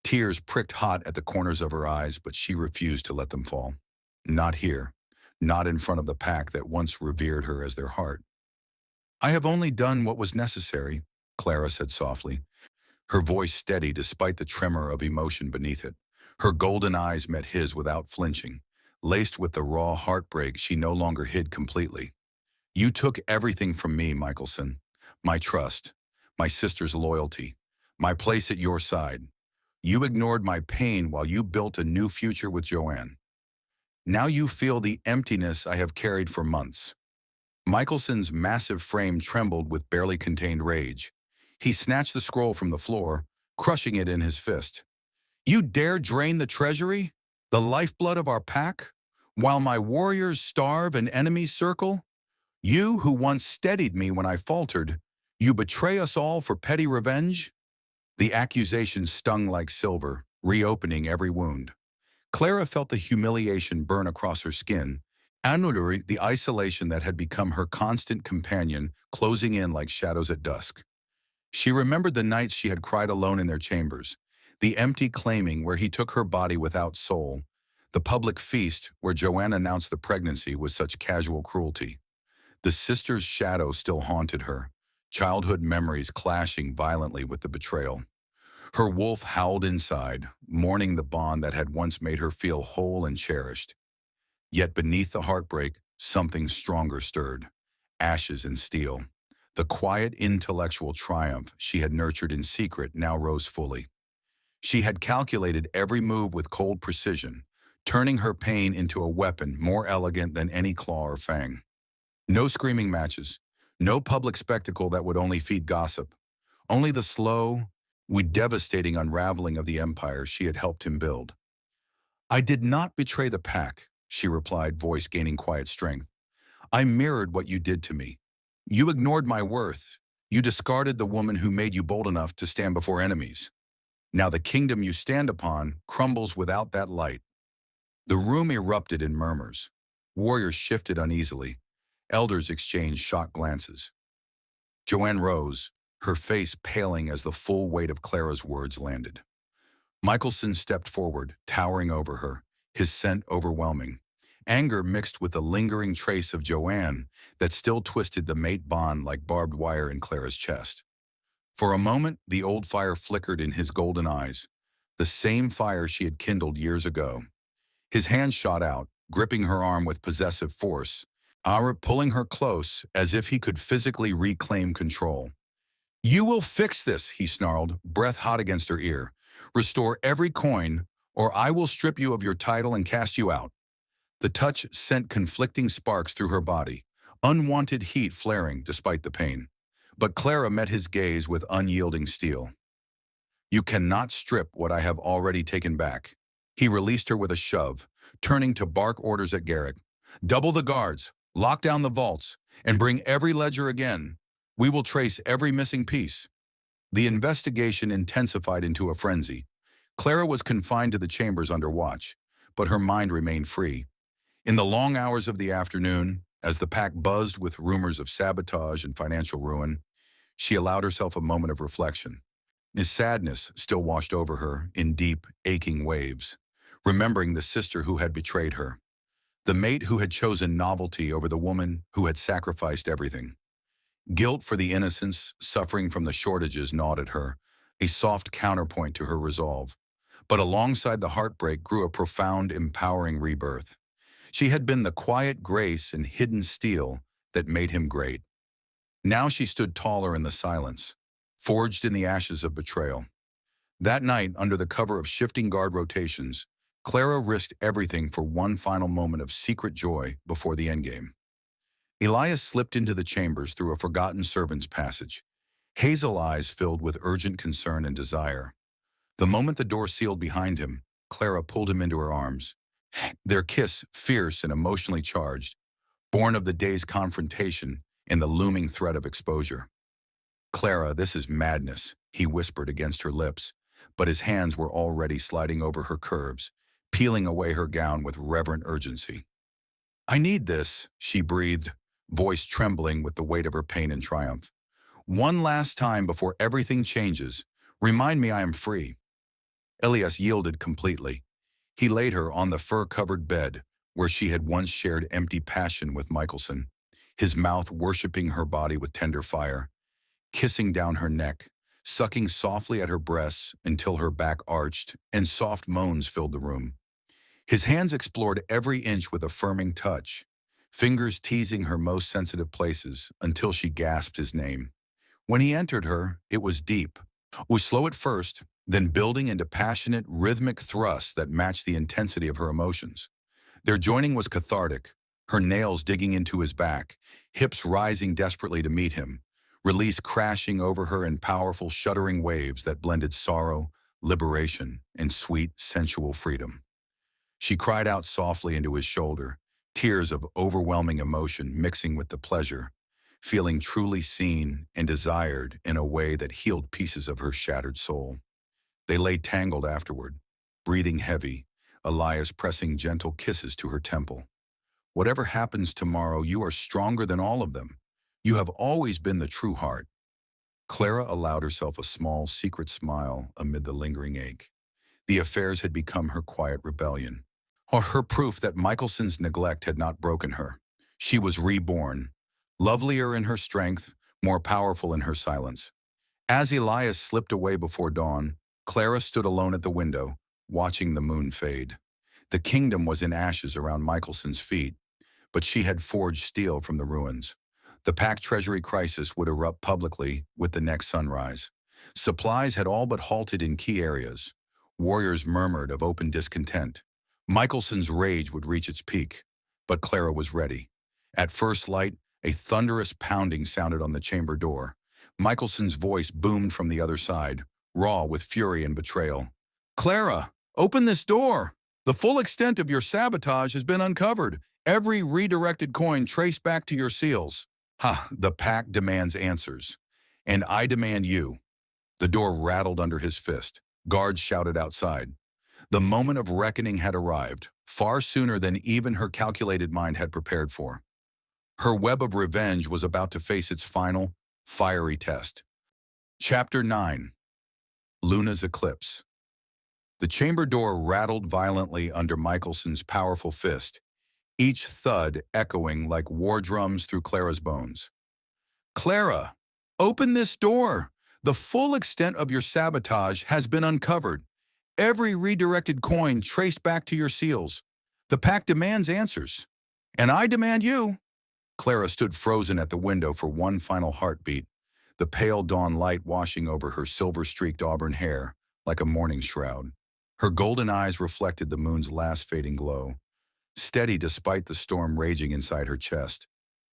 Tears pricked hot at the corners of her eyes, but she refused to let them fall. Not here. Not in front of the pack that once revered her as their heart. "I have only done what was necessary," Claira said softly, her voice steady despite the tremor of emotion beneath it. Her golden eyes met his without flinching, laced with the raw heartbreak she no longer hid completely. "You took everything from me, Michaelson. My trust, my sister's loyalty, my place at your side. You ignored my pain while you built a new future with Joanne. Now you feel the emptiness I have carried for months." Michelson's massive frame trembled with barely contained rage. He snatched the scroll from the floor, crushing it in his fist. "You dare drain the Treasury, the lifeblood of our pack, while my warriors starve and enemies circle? You who once steadied me when I faltered, you betray us all for petty revenge?" The accusation stung like silver, reopening every wound. Claira felt the humiliation burn across her skin, annullary the isolation that had become her constant companion closing in like shadows at dusk. She remembered the nights she had cried alone in their chambers, the empty claiming where he took her body without soul, the public feast where Joanne announced the pregnancy with such casual cruelty. The sister's shadow still haunted her, childhood memories clashing violently with the betrayal. Her wolf howled inside, mourning the bond that had once made her feel whole and cherished. Yet beneath the heartbreak, something stronger stirred. Ashes and steel. The quiet intellectual triumph she had nurtured in secret now rose fully. She had calculated every move with cold precision, turning her pain into a weapon more elegant than any claw or fang. No screaming matches, no public spectacle that would only feed gossip. Only the slow, devastating unraveling of the empire she had helped him build. "I did not betray the pack," she replied, voice gaining quiet strength. "I mirrored what you did to me. You ignored my worth. You discarded the woman who made you bold enough to stand before enemies. Now the kingdom you stand upon crumbles without that light." The room erupted in murmurs. Warriors shifted uneasily. Elders exchanged shocked glances. Joanne rose, her face paling as the full weight of Claira's words landed. Michelson stepped forward, towering over her, his scent overwhelming. Anger mixed with the lingering trace of Joanne that still twisted the mate bond like barbed wire in Claira's chest. For a moment, the old fire flickered in his golden eyes, the same fire she had kindled years ago. His hand shot out, gripping her arm with possessive force, Ara pulling her close as if he could physically reclaim control. "You will fix this," he snarled, breath hot against her ear. "Restore every coin, or I will strip you of your title and cast you out." The touch sent conflicting sparks through her body, unwanted heat flaring despite the pain. But Claira met his gaze with unyielding steel. "You cannot strip what I have already taken back." He released her with a shove, turning to bark orders at Garrick. "Double the guards, lock down the vaults, and bring every ledger again. We will trace every missing piece." The investigation intensified into a frenzy. Claira was confined to the chambers under watch, but her mind remained free. In the long hours of the afternoon, as the pack buzzed with rumors of sabotage and financial ruin, she allowed herself a moment of reflection. His sadness still washed over her in deep, aching waves, remembering the sister who had betrayed her, the mate who had chosen novelty over the woman who had sacrificed everything. Guilt for the innocents suffering from the shortages gnawed at her, a soft counterpoint to her resolve. But alongside the heartbreak grew a profound, empowering rebirth. She had been the quiet grace and hidden steel that made him great. Now she stood taller in the silence, forged in the ashes of betrayal. That night, under the cover of shifting guard rotations, Claira risked everything for one final moment of secret joy before the endgame. Elias slipped into the chambers through a forgotten servant's passage, hazel eyes filled with urgent concern and desire. The moment the door sealed behind him, Claira pulled him into her arms. Their kiss, fierce and emotionally charged, born of the day's confrontation and the looming threat of exposure. "Claira, this is madness," he whispered against her lips, but his hands were already sliding over her curves, peeling away her gown with reverent urgency. "I need this," she breathed, voice trembling with the weight of her pain and triumph. One last time before everything changes. Remind me I am free." Elias yielded completely. He laid her on the fur-covered bed, where she had once shared empty passion with Michaelson, his mouth worshipping her body with tender fire, kissing down her neck, sucking softly at her breasts until her back arched and soft moans filled the room. His hands explored every inch with a firming touch, fingers teasing her most sensitive places until she gasped his name. When he entered her, it was deep, was slow at first, then building into passionate, rhythmic thrusts that matched the intensity of her emotions. Their joining was cathartic, her nails digging into his back, hips rising desperately to meet him, release crashing over her in powerful, shuddering waves that blended sorrow, liberation, and sweet, sensual freedom. She cried out softly into his shoulder, tears of overwhelming emotion mixing with the pleasure, feeling truly seen and desired in a way that healed pieces of her shattered soul. They lay tangled afterward, breathing heavy, Elias pressing gentle kisses to her temple. "Whatever happens tomorrow, you are stronger than all of them. You have always been the true heart." Claira allowed herself a small, secret smile amid the lingering ache. The affairs had become her quiet rebellion, or her proof that Michelson's neglect had not broken her. She was reborn, lovelier in her strength, more powerful in her silence. As Elias slipped away before dawn, Claira stood alone at the window, watching the moon fade. The kingdom was in ashes around Michelson's feet, but she had forged steel from the ruins. The Pack Treasury crisis would erupt publicly with the next sunrise. Supplies had all but halted in key areas. Warriors murmured of open discontent. Michelson's rage would reach its peak, but Claira was ready. At first light, a thunderous pounding sounded on the chamber door. Michelson's voice boomed from the other side, raw with fury and betrayal. "Claira, open this door! The full extent of your sabotage has been uncovered. Every redirected coin traced back to your seals." "Ha, the Pack demands answers. And I demand you." The door rattled under his fist. Guards shouted outside. The moment of reckoning had arrived, far sooner than even her calculated mind had prepared for. Her web of revenge was about to face its final, fiery test. Chapter 9. Luna's Eclipse. The chamber door rattled violently under Michelson's powerful fist, each thud echoing like war drums through Claira's bones. "Claira, open this door! The full extent of your sabotage has been uncovered. Every redirected coin traced back to your seals. The Pack demands answers. And I demand you." Claira stood frozen at the window for one final heartbeat, the pale dawn light washing over her silver-streaked auburn hair like a mourning shroud. Her golden eyes reflected the moon's last fading glow, steady despite the storm raging inside her chest.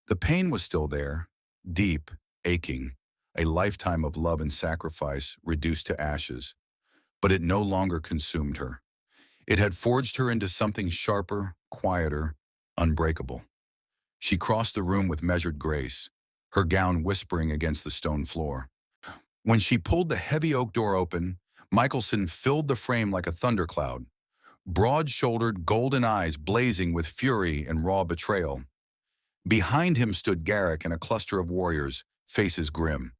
The pain was still there, deep, aching, a lifetime of love and sacrifice reduced to ashes. But it no longer consumed her. It had forged her into something sharper, quieter, unbreakable. She crossed the room with measured grace, her gown whispering against the stone floor. When she pulled the heavy oak door open, Michelson filled the frame like a thundercloud, broad-shouldered, golden eyes blazing with fury and raw betrayal. Behind him stood Garrick and a cluster of warriors, faces grim.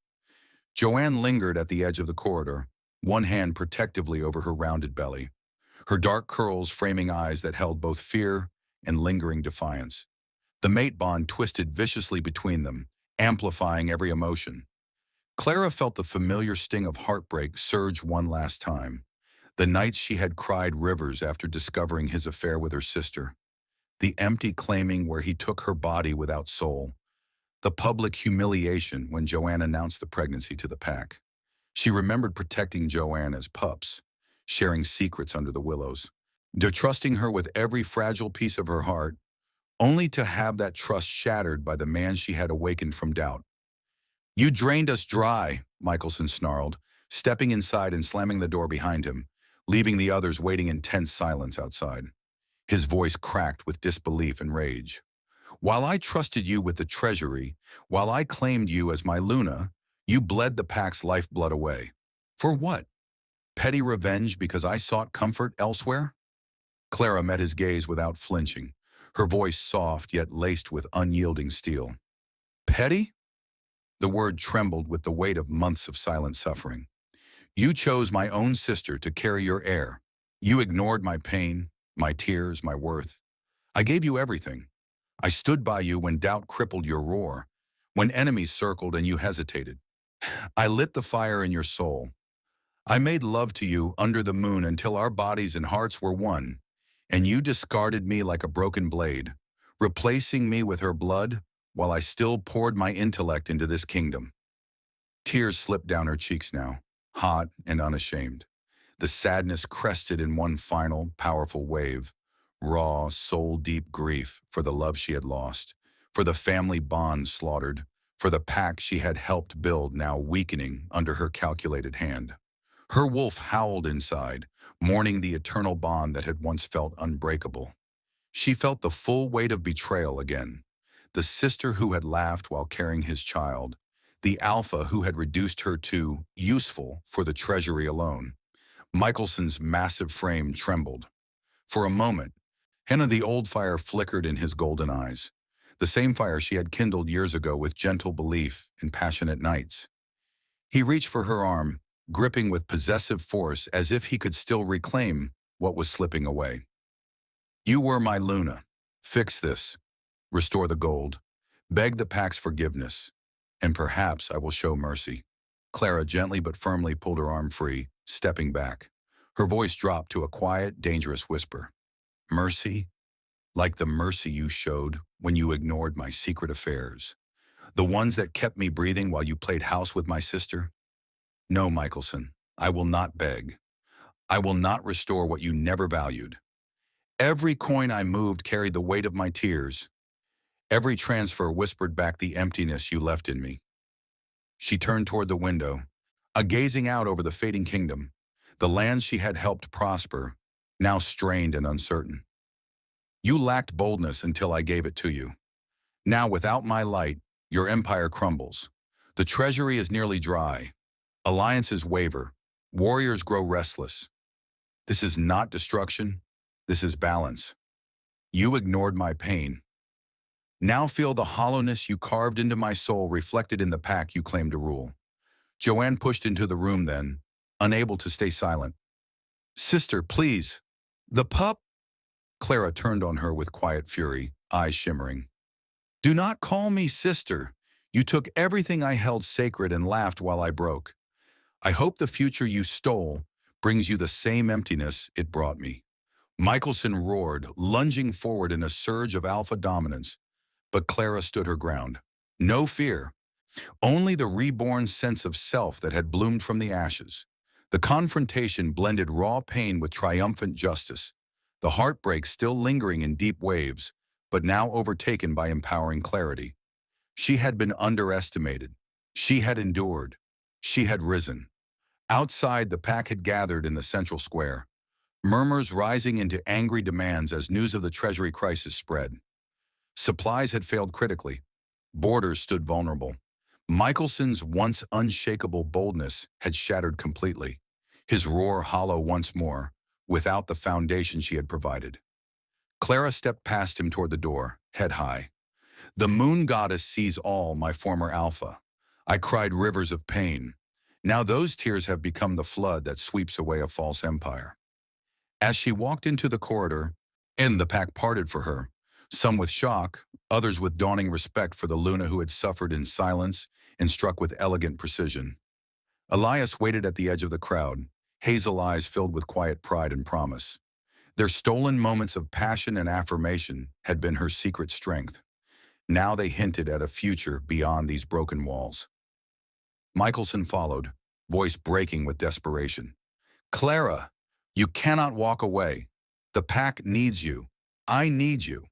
Joanne lingered at the edge of the corridor, one hand protectively over her rounded belly, her dark curls framing eyes that held both fear and lingering defiance. The mate bond twisted viciously between them, amplifying every emotion. Claira felt the familiar sting of heartbreak surge one last time, the nights she had cried rivers after discovering his affair with her sister, the empty claiming where he took her body without soul, the public humiliation when Joanne announced the pregnancy to the Pack. She remembered protecting Joanne as pups, sharing secrets under the willows, trusting her with every fragile piece of her heart, only to have that trust shattered by the man she had awakened from doubt. "You drained us dry," Michelson snarled, stepping inside and slamming the door behind him, leaving the others waiting in tense silence outside. His voice cracked with disbelief and rage. "While I trusted you with the Treasury, while I claimed you as my Luna, you bled the Pack's lifeblood away. For what? Petty revenge because I sought comfort elsewhere?" Claira met his gaze without flinching, her voice soft yet laced with unyielding steel. "Petty? The word trembled with the weight of months of silent suffering. You chose my own sister to carry your heir. You ignored my pain, my tears, my worth. I gave you everything. I stood by you when doubt crippled your roar, when enemies circled and you hesitated. I lit the fire in your soul. I made love to you under the moon until our bodies and hearts were one, and you discarded me like a broken blade, replacing me with her blood while I still poured my intellect into this kingdom. Tears slipped down her cheeks now, hot and unashamed. The sadness crested in one final, powerful wave, raw, soul-deep grief for the love she had lost, for the family bond slaughtered, for the pack she had helped build now weakening under her calculated hand. Her wolf howled inside, mourning the eternal bond that had once felt unbreakable. She felt the full weight of betrayal again. The sister who had laughed while carrying his child, the Alpha who had reduced her to useful for the Treasury alone. Michelson's massive frame trembled. For a moment, the old fire flickered in his golden eyes, the same fire she had kindled years ago with gentle belief in passionate nights. He reached for her arm, gripping with possessive force as if he could still reclaim what was slipping away. You were my Luna. Fix this. Restore the gold. Beg the pack's forgiveness. And perhaps I will show mercy. Claira gently but firmly pulled her arm free, stepping back. Her voice dropped to a quiet, dangerous whisper. Mercy? Like the mercy you showed when you ignored my secret affairs. The ones that kept me breathing while you played house with my sister? No, Michaelson, I will not beg. I will not restore what you never valued. Every coin I moved carried the weight of my tears. Every transfer whispered back the emptiness you left in me. She turned toward the window, gazing out over the fading kingdom, the lands she had helped prosper, now strained and uncertain. You lacked boldness until I gave it to you. Now, without my light, your empire crumbles. The treasury is nearly dry. Alliances waver. Warriors grow restless. This is not destruction. This is balance. You ignored my pain. Now feel the hollowness you carved into my soul reflected in the pack you claimed to rule. Joanne pushed into the room then, unable to stay silent. Sister, please. The pup? Claira turned on her with quiet fury, eyes shimmering. Do not call me sister. You took everything I held sacred and laughed while I broke. I hope the future you stole brings you the same emptiness it brought me. Michelson roared, lunging forward in a surge of alpha dominance, but Claira stood her ground. No fear, only the reborn sense of self that had bloomed from the ashes. The confrontation blended raw pain with triumphant justice, the heartbreak still lingering in deep waves, but now overtaken by empowering clarity. She had been underestimated. She had endured. She had risen. Outside, the pack had gathered in the central square, murmurs rising into angry demands as news of the Treasury crisis spread. Supplies had failed critically. Borders stood vulnerable. Michelson's once unshakable boldness had shattered completely, his roar hollow once more, without the foundation she had provided. Claira stepped past him toward the door, head high. The moon goddess sees all, my former Alpha. I cried rivers of pain. Now those tears have become the flood that sweeps away a false empire. As she walked into the corridor, the pack parted for her, some with shock, others with dawning respect for the Luna who had suffered in silence and struck with elegant precision. Elias waited at the edge of the crowd, hazel eyes filled with quiet pride and promise. Their stolen moments of passion and affirmation had been her secret strength. Now they hinted at a future beyond these broken walls. Michelson followed, voice breaking with desperation. Claira, you cannot walk away. The pack needs you. I need you.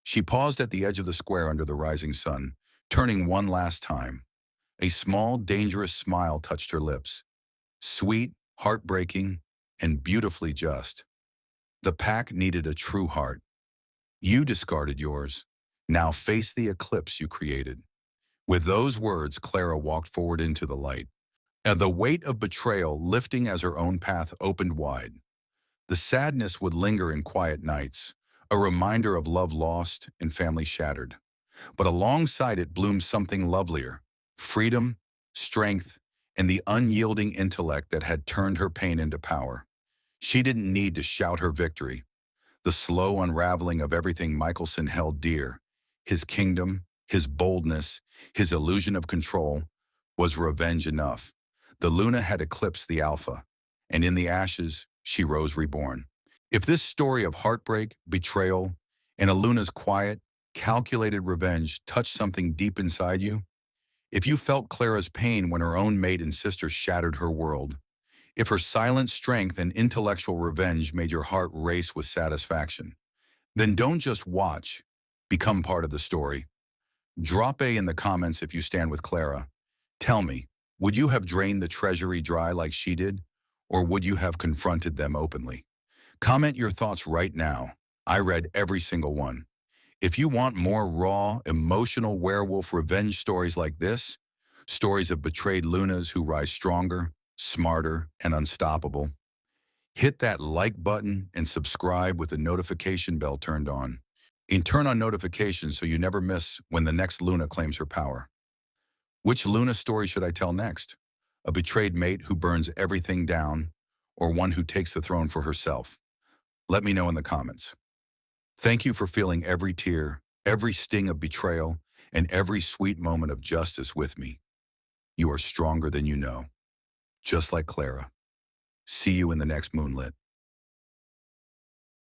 She paused at the edge of the square under the rising sun, turning one last time. A small, dangerous smile touched her lips. Sweet, heartbreaking, and beautifully just. The pack needed a true heart. You discarded yours. Now face the eclipse you created. With those words, Claira walked forward into the light, and the weight of betrayal lifting as her own path opened wide. The sadness would linger in quiet nights, a reminder of love lost and family shattered. But alongside it bloomed something lovelier, freedom, strength, and the unyielding intellect that had turned her pain into power. She didn't need to shout her victory. The slow unraveling of everything Michaelson held dear, his kingdom, his boldness, his illusion of control, was revenge enough. The Luna had eclipsed the Alpha, and in the ashes, she rose reborn. If this story of heartbreak, betrayal, and a Luna's quiet, calculated revenge touched something deep inside you, if you felt Claira's pain when her own mate and sister shattered her world, if her silent strength and intellectual revenge made your heart race with satisfaction, then don't just watch, become part of the story. Drop A in the comments if you stand with Claira. Tell me, would you have drained the treasury dry like she did, or would you have confronted them openly? Comment your thoughts right now. I read every single one. If you want more raw, emotional werewolf revenge stories like this, stories of betrayed Lunas who rise stronger, smarter, and unstoppable, hit that like button and subscribe with the notification bell turned on. And turn on notifications so you never miss when the next Luna claims her power. Which Luna story should I tell next? A betrayed mate who burns everything down, or one who takes the throne for herself? Let me know in the comments. Thank you for feeling every tear, every sting of betrayal, and every sweet moment of justice with me. You are stronger than you know, just like Claira. See you in the next Moonlit.